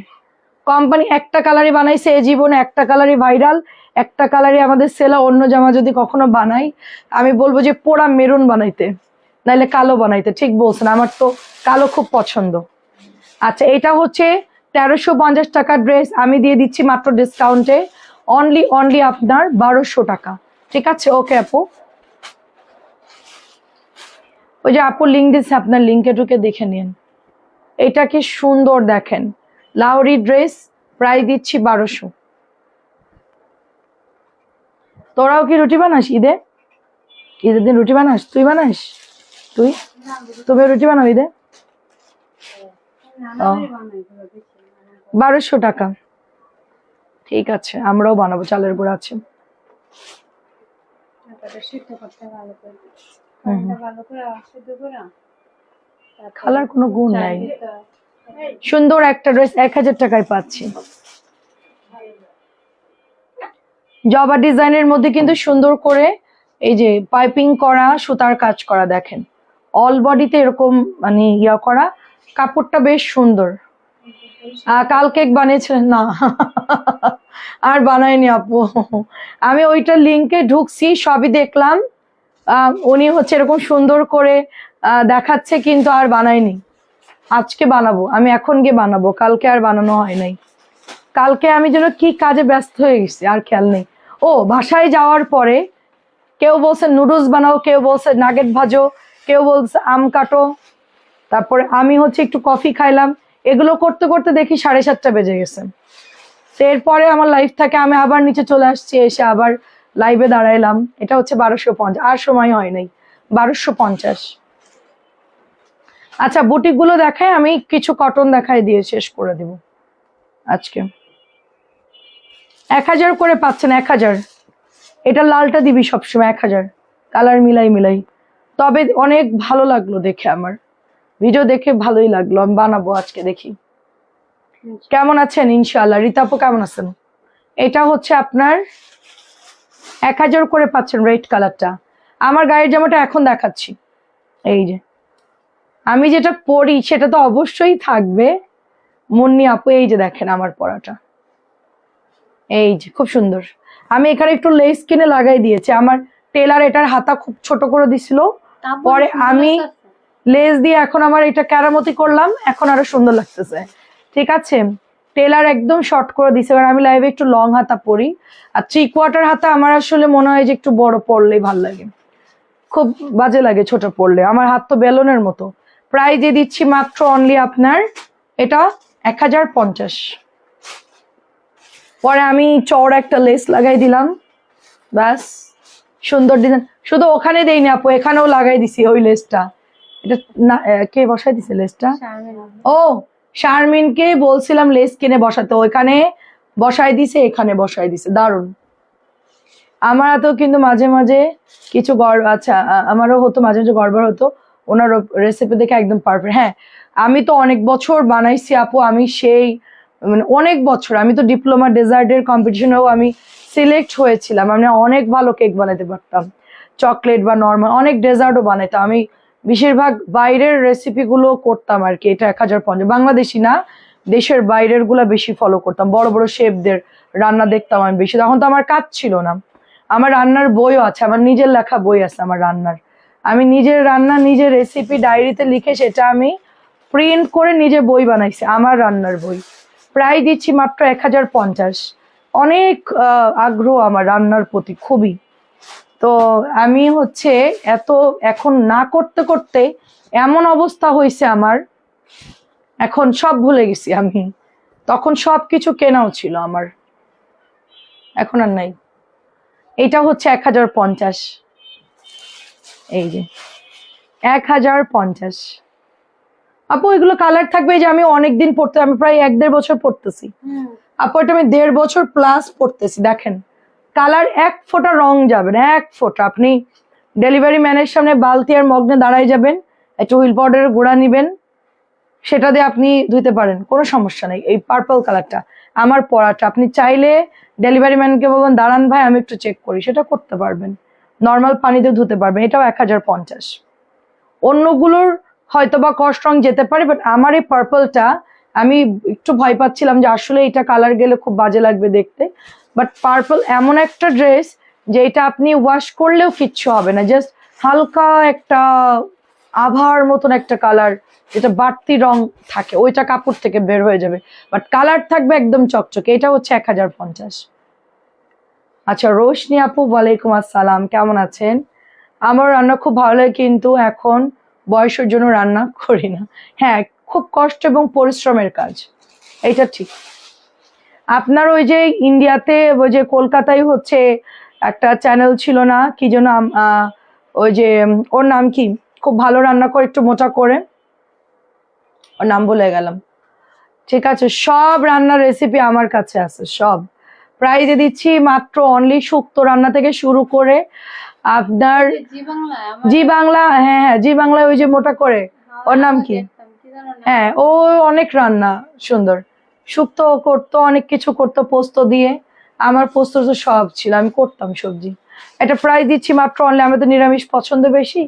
কোম্পানি একটা কালারই বানাইছে এ জীবনে, একটা কালারই ভাইরাল, একটা কালারই আমাদের সেলা। অন্য জামা যদি কখনো বানাই আমি বলবো যে পোড়া মেরুন বানাইতে, নাইলে কালো বানাইতে। ঠিক বলছেন, আমার তো কালো খুব পছন্দ। আচ্ছা, এটা হচ্ছে 1350 টাকার ড্রেস, আমি দিয়ে দিচ্ছি মাত্র ডিসকাউন্টে অনলি আপনার 1200 টাকা। ঠিক আছে, ওকে আপু। ওই যে আপু লিঙ্ক দিচ্ছে, আপনার লিঙ্কে ঢুকে দেখে নিন। এটা কি সুন্দর দেখেন, লাউরি ড্রেস, প্রাইস দিচ্ছি 1200। তোরাও কি রুটি বানাস ঈদের দিন? রুটি বানাস? তুই বানাস? তুমি রুটি বানাও ঈদে? 1200 টাকা। ঠিক আছে, আমরাও বানাবো, চালের গুঁড়া আছে। খালার কোনো গুণ নাই। সুন্দর একটা ড্রেস 1000 টাকায় পাচ্ছি। জবা ডিজাইনের মধ্যে কিন্তু সুন্দর করে এই যে পাইপিং করা, সুতার কাজ করা, দেখেন অল বডিতে এরকম মানে ইয়া করা, কাপড়টা বেশ সুন্দর। কাল কেক বানিয়েছিলেন? না আর বানাইনি আপু, আমি ওইটা লিঙ্কে ঢুকছি, সবই দেখলাম। উনি হচ্ছে এরকম সুন্দর করে দেখাচ্ছে, কিন্তু আর বানাইনি। আজকে বানাবো, আমি এখন গিয়ে বানাবো, কালকে আর বানানো হয় নাই। কালকে আমি যেন কি কাজে ব্যস্ত হয়ে গেছি, আর খেয়াল নেই। ও, বাসায় যাওয়ার পরে কেউ বলছে নুডলস বানাও, কেউ বলছে নাগেট ভাজো, কেউ বলছে আম কাটো, তারপরে আমি হচ্ছে একটু কফি খাইলাম। এগুলো করতে করতে দেখি 7:30 বেজে গেছে। তো এরপরে আমার লাইফ থেকে আমি আবার নিচে চলে আসছি, এসে আবার লাইভে দাঁড়াইলাম। এটা হচ্ছে 1250, আর সময় হয় নাই। 1250। আচ্ছা, বুটিক গুলো দেখাই, আমি কিছু কটন দেখাই দিয়ে শেষ করে দিব আজকে। 1000 করে পাচ্ছেন, 1000। এটা লালটা দিবি সবসময় 1000, কালার মিলাই। তবে অনেক ভালো লাগলো দেখে, আমার ভিডিও দেখে ভালোই লাগলো, আমি বানাবো আজকে, দেখি কেমন আছেন। ইনশাআল্লাহ। রিতাপু কেমন আছেন? এটা হচ্ছে আপনার 1000 করে পাচ্ছেন, রেড কালারটা। আমার গায়ের জামাটা এখন দেখাচ্ছি, এই যে আমি যেটা পরি সেটা তো অবশ্যই থাকবে মুন্নি আপু। এই যে দেখেন আমার পরাটা, এই যে খুব সুন্দর। আমি এখানে একটু লেস কিনে লাগাই দিয়েছি, আমার টেলার এটার হাতা খুব ছোট করে দিছিল, পরে আমি লেস দিয়ে এখন আমার এটা কেরামতি করলাম, এখন আরো সুন্দর লাগতেছে। ঠিক আছে, টেলার একদম শর্ট করে দিছে, কারণ আমি লাইভে একটু লং হাতা পরি, আর 3/4 হাতা আমার আসলে মনে হয় যে একটু বড় পরলেই ভাল লাগে, খুব বাজে লাগে ছোট পরলে। আমার হাত তো বেলনের মতো। প্রাইস দিয়ে দিচ্ছি মাত্র অনলি আপনার এটা 1050। পরে আমি চওড়া একটা লেস লাগাই দিলাম, ব্যাস সুন্দর ডিজাইন। শুধু ওখানে দেইনি আপু, এখানেও লাগাই দিছি ওই লেসটা। এটা না, কে বসাই দিছে লেসটা? ও, শারমিনকে বলছিলাম লেস কিনে বসাতে, ওইখানে বসাই দিছে, এখানে বসাই দিছে, দারুন। আমার তো কিন্তু মাঝে মাঝে কিছু আচ্ছা, আমারও হতো মাঝে মাঝে গড়বড় হতো, ওনার রেসিপি দেখে একদম পারফেক্ট। হ্যাঁ, আমি তো অনেক বছর বানাইছি আপু, আমি সেই মানে অনেক বছর, আমি তো ডিপ্লোমা ডেজার্টের কম্পিটিশনেও আমি সিলেক্ট হয়েছিলাম। আমি অনেক ভালো কেক বানাতে পারতাম, চকলেট বা নর্মাল অনেক ডেজার্টও বানাইতাম। আমি বেশিরভাগ বাইরের রেসিপিগুলো করতাম আর কি। এটা 1050, বাংলাদেশি না, দেশের বাইরের গুলা বেশি ফলো করতাম, বড় বড় শেফদের রান্না দেখতাম আমি বেশি। তখন তো আমার কাজ ছিল না, আমার রান্নার বইও আছে, আমার নিজের লেখা বই আছে আমার রান্নার। আমি নিজের রান্না, নিজের রেসিপি ডায়েরিতে লিখে সেটা আমি প্রিন্ট করে নিজে বই বানাইছি, আমার রান্নার বই। প্রায় দিচ্ছি মাত্র 1050। অনেক আগ্রহ আমার রান্নার প্রতি, খুবই। তো আমি হচ্ছে এত এখন না করতে করতে এমন অবস্থা হয়েছে আমার, এখন সব ভুলে গেছি আমি। তখন সবকিছু কেনাও ছিল আমার, এখন আর নাই। এটা হচ্ছে 1050, এই যে 1050। আপু এগুলো কালার থাকবে, এই যে আমি অনেকদিন পড়তে, আমি প্রায় 1-1.5 বছর পড়তেছি আপু, এটা আমি 1.5 বছর প্লাস পড়তেছি। দেখেন কালার এক ফোঁটা রং যাবে না, এক ফোঁটা। আপনি ডেলিভারি ম্যানের সামনে বালতি আর মগ্নে দাঁড়ায় যাবেন, একটু হুইল পাউডারের গুঁড়া নিবেন, সেটা দিয়ে আপনি ধুইতে পারেন, কোনো সমস্যা নেই। এই পার্পল কালারটা আমার পরাটা, আপনি চাইলে ডেলিভারি ম্যানকে বলবেন দাঁড়ান ভাই আমি একটু চেক করি, সেটা করতে পারবেন। নর্মাল পানিতে ধুতে পারবেন। এটাও 1050। অন্যগুলোর হয়তো বা কস্ট রং যেতে পারে, বাট আমার এই পার্পলটা আমি একটু ভয় পাচ্ছিলাম যে আসলে এটা কালার গেলে খুব বাজে লাগবে দেখতে, বাট পার্পল এমন একটা ড্রেস যে এটা আপনি ওয়াশ করলেও কিচ্ছু হবে না, জাস্ট হালকা একটা আভার মতন একটা কালার, যেটা বাড়তি রং থাকে ওইটা কাপড় থেকে বের হয়ে যাবে, বাট কালার থাকবে একদম চকচকে। এটা হচ্ছে 1050। আচ্ছা, রোশনি আপু ওয়ালাইকুম আসসালাম, কেমন আছেন? আমার রান্না খুব ভালো লাগে, কিন্তু এখন বয়সের জন্য রান্না করি না। হ্যাঁ, খুব কষ্ট এবং পরিশ্রমের কাজ, এটা ঠিক। আপনার ওই যে ইন্ডিয়াতে, ওই যে কলকাতায় হচ্ছে একটা চ্যানেল ছিল না কি যেন, ওই যে ওর নাম কি, খুব ভালো রান্না করে, একটু মোটা করে, ওর নাম ভুলে গেলাম। ঠিক আছে, সব রান্নার রেসিপি আমার কাছে আছে, সব প্রাইজে দিচ্ছি মাত্র অনলি শুক্তো রান্না থেকে শুরু করে আপনার জি বাংলা, হ্যাঁ হ্যাঁ জি বাংলায় ওই যে মোটা করে, ওর নাম কি, হ্যাঁ ও অনেক রান্না সুন্দর, শুক্তো করতো, অনেক কিছু করতো পোস্ত দিয়ে। আমার পোস্ত তো সব ছিল, আমি করতাম সবজি। এটা প্রাইস দিচ্ছি মাত্র অনলি, আমাদের নিরামিষ পছন্দ বেশি,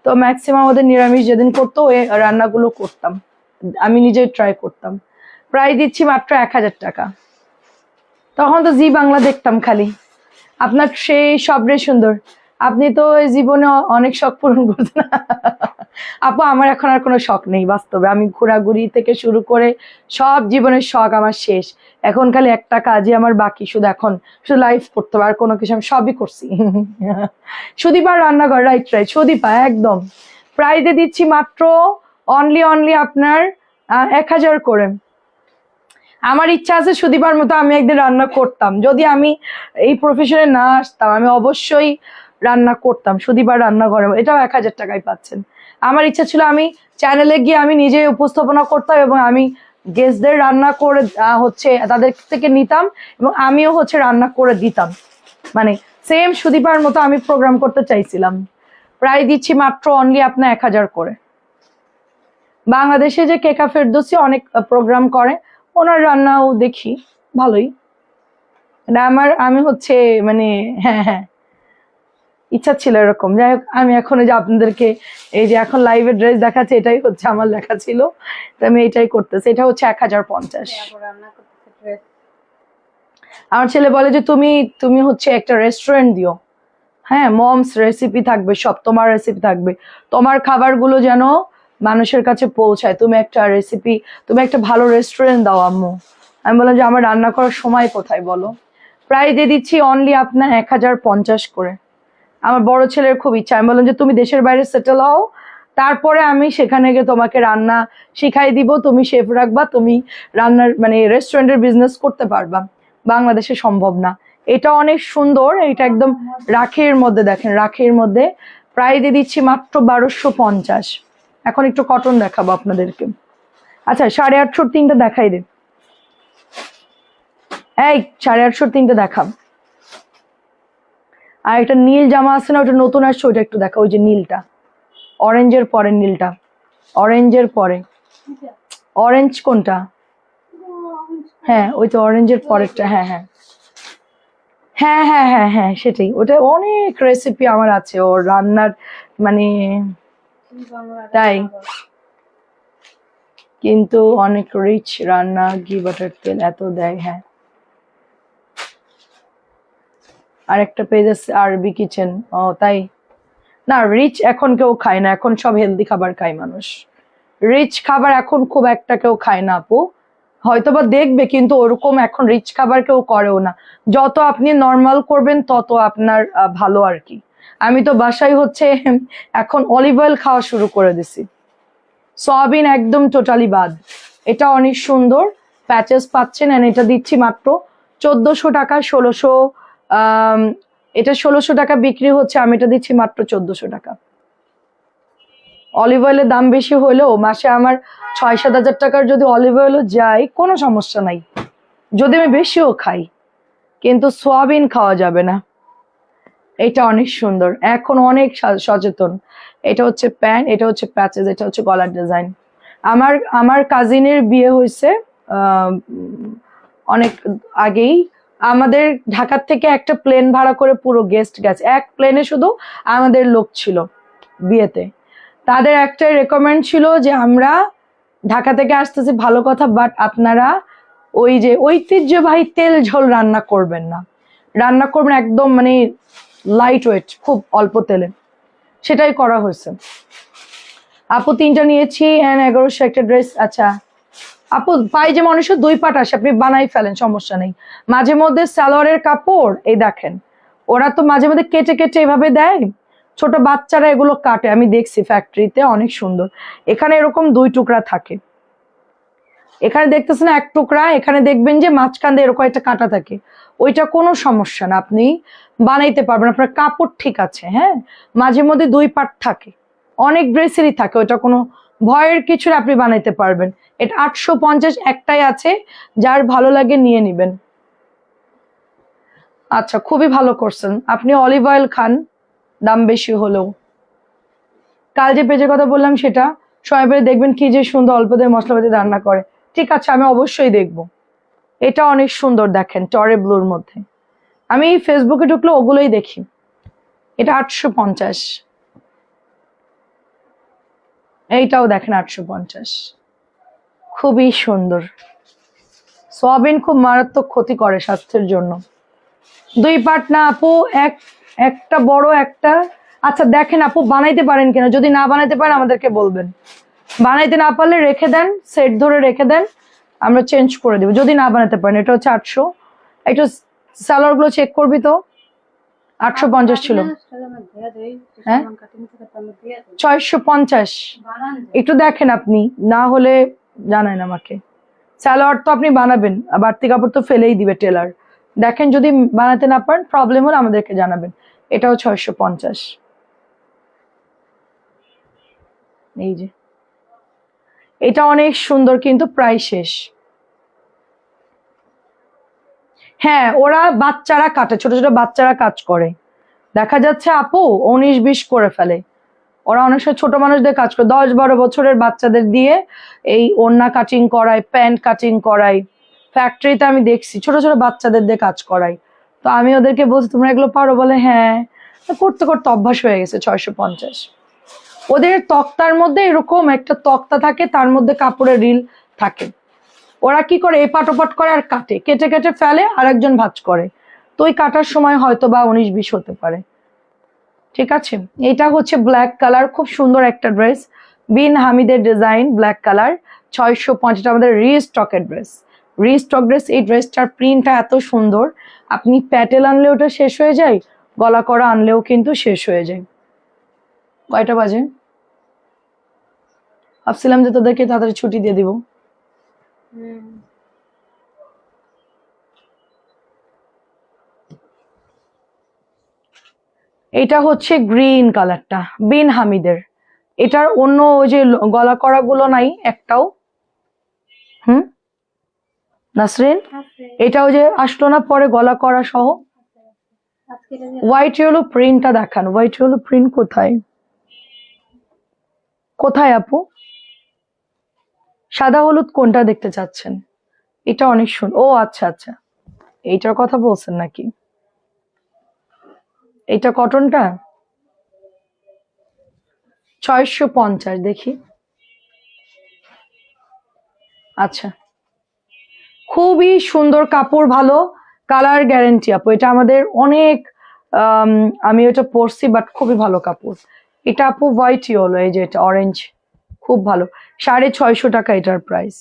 তো ম্যাক্সিমাম আমাদের নিরামিষ যেদিন করতো ওই রান্নাগুলো করতাম, আমি নিজে ট্রাই করতাম। প্রাইস দিচ্ছি মাত্র 1000 টাকা। তখন তো জি বাংলা দেখতাম খালি, আপনার সেই সবরে সুন্দর। আপনি তো এই জীবনে অনেক শখ পূরণ করতেন। আপু আমার এখন আর কোনো শখ নেই বাস্তবে, আমি ঘোরাঘুরি থেকে শুরু করে সব জীবনের শখ আমার শেষ। এখন খালি একটা কাজই আমার বাকি, শুধু এখন শুধু লাইফ করতে হবে, আর কোনো কিছু আমি সবই করছি। সুদীপা রান্নাঘর, রাইট রাইট, সুদীপা একদম। প্রাইজে দিচ্ছি মাত্র অনলি আপনার 1000 করে। আমার ইচ্ছা আছে সুদীপার মতো আমি একদিন রান্না করতাম, যদি আমি এই প্রফেশনে না আসতাম আমি অবশ্যই রান্না করতাম সুদীপার রান্নাঘরে। এটাও 1000 টাকায় পাচ্ছেন। আমার ইচ্ছা ছিল আমি চ্যানেলে গিয়ে আমি নিজে উপস্থাপনা করতাম এবং আমি গেস্টদের রান্না করে হচ্ছে তাদের থেকে নিতাম, এবং আমিও হচ্ছে রান্না করে দিতাম, মানে সেম সুদীপার মতো আমি প্রোগ্রাম করতে চাইছিলাম। প্রায় দিচ্ছি মাত্র অনলি আপনার 1000 করে। বাংলাদেশে যে কেকা ফেরদৌসী অনেক প্রোগ্রাম করে, ওনার রান্নাও দেখি ভালোই। আমি হচ্ছে মানে হ্যাঁ হ্যাঁ ইচ্ছা ছিল এরকম। যাই হোক, আমি এখন যে আপনাদেরকে এই যে এখন লাইভে ড্রেস দেখাচ্ছি, এটাই হচ্ছে আমার লেখা ছিল, তো আমি এটাই করতেছি। এটা হচ্ছে 1050। আমার ছেলে বলে যে তুমি হচ্ছে একটা রেস্টুরেন্ট দিও, হ্যাঁ মমস রেসিপি থাকবে, সব তোমার রেসিপি থাকবে, তোমার খাবারগুলো যেন মানুষের কাছে পৌঁছায়, তুমি একটা রেসিপি, তুমি একটা ভালো রেস্টুরেন্ট দাও আম্মু। আমি বললাম যে আমার রান্না করার সময় কোথায় বলো। প্রায় দিয়ে দিচ্ছি অনলি আপনার 1050 করে। আমার বড় ছেলের খুব ইচ্ছা, আমি বললাম যে তুমি দেশের বাইরে সেটেল হও, তারপরে আমি সেখানে গিয়ে তোমাকে রান্না শিখাই দিব, তুমি শেফ রাখবা, তুমি রান্নার মানে রেস্টুরেন্টের বিজনেস করতে পারবা, বাংলাদেশে সম্ভব না। এটা অনেক সুন্দর, এটা একদম রাখির মধ্যে, দেখেন রাখির মধ্যে। প্রায় দিয়ে দিচ্ছি মাত্র 1250। এখন একটু কটন দেখাবো আপনাদেরকে। আচ্ছা 850 তিনটা দেখাই দে, এই 850 তিনটা দেখাম। আর একটা নীল জামা আছে না, ওটা নতুন আসছে, ওইটা একটু দেখা, ওই যে নীলটা, অরেঞ্জের পরে নীলটা, অরেঞ্জের পরে, অরেঞ্জ কোনটা, হ্যাঁ ওই তো অরেঞ্জের পরেরটা, হ্যাঁ হ্যাঁ হ্যাঁ হ্যাঁ হ্যাঁ হ্যাঁ সেটাই। ওটা অনেক রেসিপি আমার আছে ওর রান্নার, মানে তাই, কিন্তু অনেক রিচ রান্না, ঘি বাটার তেল এত দেয়। হ্যাঁ আর একটা পেজ আছে আরবি কিচেন, ও তাই না, রিচ এখন কেউ খায় না, এখন সব হেলদি খাবার খায় মানুষ, রিচ খাবার এখন খুব একটা কেউ খায় না আপু, হয়তোবা দেখবে কিন্তু ওরকম এখন রিচ খাবার কেউ করেও না। যত আপনি নর্মাল করবেন তত আপনার ভালো আর কি। আমি তো বাসায় হচ্ছে এখন অলিভ অয়েল খাওয়া শুরু করে দিছি, সয়াবিন একদম টোটালি বাদ। এটা অনেক সুন্দর প্যাচেস পাচ্ছেন, এন্ড এটা দিচ্ছি মাত্র 1400 টাকা, 1600, এটা 1600 টাকা বিক্রি হচ্ছে, আমি এটা দিচ্ছি মাত্র 1400 টাকা। অলিভ অয়েলের দাম বেশি হলেও মাসে আমার 6-7 হাজার টাকার যদি অলিভ অয়েলও যায় কোনো সমস্যা নাই, যদি আমি বেশিও খাই, কিন্তু সয়াবিন খাওয়া যাবে না। এটা অনেক সুন্দর, এখন অনেক সচেতন। এটা হচ্ছে প্যান্ট, এটা হচ্ছে প্যাচেস, এটা হচ্ছে গলার ডিজাইন। আমার কাজিনের বিয়ে হয়েছে অনেক আগেই। আমাদের ঢাকার থেকে একটা প্লেন ভাড়া করে পুরো গেস্ট গেছে, এক প্লেনে শুধু আমাদের লোক ছিল বিয়েতে। তাদের একটাই রেকমেন্ড ছিল যে আমরা ঢাকা থেকে আসতেছি ভালো কথা, বাট আপনারা ওই যে ঐতিহ্যবাহী তেল ঝোল রান্না করবেন না, রান্না করবেন একদম মানে লাইট ওয়েট, খুব অল্প তেলে। সেটাই করা হয়েছে। আপু 3টা নিয়েছি, 1100 একটা ড্রেস। আচ্ছা আপু, পায়জামা মানুষের 2 পাট আসে, আপনি বানাই ফেলেন, সমস্যা নেই। মাঝে মধ্যে সালোয়ারের কাপড় এই দেখেন, ওরা তো মাঝে মধ্যে কেটে কেটে এভাবে দেয়, ছোট বাচ্চারা এগুলো কাটে, আমি দেখছি ফ্যাক্টরিতে, অনেক সুন্দর। এখানে এরকম 2 টুকরা থাকে, এখানে দেখতেছেন 1 টুকরা, এখানে দেখবেন যে মাঝখান দিয়ে এরকম একটা কাটা থাকে। ওইটা কোনো সমস্যা না, আপনি বানাইতে পারবেন, আপনার কাপড় ঠিক আছে। হ্যাঁ, মাঝে মধ্যে 2 পাট থাকে, অনেক ড্রেসেরই থাকে, ওইটা কোনো ভয়ের কিছু, আপনি বানাইতে পারবেন। এটা 850 একটাই আছে, যার ভালো লাগে নিয়ে নিবেন। আচ্ছা, খুবই ভালো করছেন আপনি, অলিভ অয়েল খান দাম বেশি হলেও। কাল যে পেজের কথা বললাম সেটা সবাই দেখবেন, কি যে সুন্দর অল্প দিয়ে মশলাপাতি রান্না করে। ঠিক আছে, আমি অবশ্যই দেখব। এটা অনেক সুন্দর, দেখেন টরে ব্লুর মধ্যে। আমি ফেসবুকে ঢুকলে ওগুলোই দেখি। এটা 850। এইটাও দেখেন 850, খুবই সুন্দর। সয়াবিন খুব মারাত্মক ক্ষতি করে স্বাস্থ্যের জন্য। 2 পাট না আপু, একটা বড় একটা। আচ্ছা দেখেন আপু, বানাইতে পারেন কিনা, যদি না বানাইতে পারেন আমাদেরকে বলবেন। বানাইতে না পারলে রেখে দেন, সেট ধরে রেখে দেন, আমরা চেঞ্জ করে দেবো যদি না বানাতে পারেন। এটা হচ্ছে 800। একটু সালোয়ার গুলো চেক করবি তো, 850 ছিল। হ্যাঁ, 650। একটু দেখেন আপনি, না হলে জানান আমাকে। সালোয়ার তো আপনি বানাবেন, বাড়তি কাপড় তো ফেলেই দিবে টেলার। দেখেন যদি বানাতে না পারেন, প্রবলেম হলে আমাদেরকে জানাবেন। এটাও 650। এই যে এটা অনেক সুন্দর, কিন্তু প্রায় শেষ। হ্যাঁ, ওরা বাচ্চারা কাটে, ছোট ছোট বাচ্চারা কাজ করে, দেখা যাচ্ছে আপু 19-20 করে ফেলে। ওরা অনেক সময় ছোট মানুষদের কাজ করে, 10-12 বছরের বাচ্চাদের দিয়ে এই ওড়না কাটিং করায়, প্যান্ট কাটিং করায়। ফ্যাক্টরিতে আমি দেখছি ছোট ছোট বাচ্চাদের দিয়ে কাজ করাই। তো আমি ওদেরকে বলছি তোমরা এগুলো পারো, বলে হ্যাঁ। করতে করতে অভ্যাস হয়ে গেছে। 650। ওদের তক্তার মধ্যে এরকম একটা তক্তা থাকে, তার মধ্যে কাপড়ের রিল থাকে। ওরা কি করে, এপাট ওপাট করে আর কাটে, কেটে কেটে ফেলে, আর একজন ভাঁজ করে। তো ওই কাটার সময় হয়তো বা 19-20 হতে পারে। ঠিক আছে, এটা হচ্ছে ব্ল্যাক কালার, খুব সুন্দর একটা ড্রেস, বিন হামিদের ডিজাইন, ব্ল্যাক কালার, 650। আমাদের রিস্টকের ড্রেস, রিস্টক ড্রেস। এই ড্রেসটার প্রিন্টটা এত সুন্দর, আপনি প্যাটেল আনলে ওটা শেষ হয়ে যায়, গলা করা আনলেও কিন্তু শেষ হয়ে যায়। কয়টা বাজে? ভাবছিলাম যে তোদেরকে তাড়াতাড়ি ছুটি দিয়ে দিব। এটা হচ্ছে গ্রিন কালারটা, বিন হামিদের। এটার অন্য ওই যে গলা করা গুলো নাই একটাও। নাসরিন, এটা ওই যে আসলো না পরে গলা করা সহ। হোয়াইট ইয়েলো প্রিন্টটা দেখান, হোয়াইট ইয়েলো প্রিন্ট কোথায়? কোথায় আপু? সাদা হলুদ কোনটা দেখতে চাচ্ছেন? এটা অনেক সুন্দর। ও আচ্ছা আচ্ছা, এইটার কথা বলছেন নাকি? এটা কটনটা 650 দেখি। আচ্ছা, খুবই সুন্দর কাপড়, ভালো কালার গ্যারেন্টি আপু। এটা আমাদের অনেক আমি ওটা পরছি, বাট খুবই ভালো কাপড়। এটা আপু হোয়াইট ইয়েলো, এই যে এটা অরেঞ্জ, খুব ভালো। 650 টাকা এটার প্রাইস।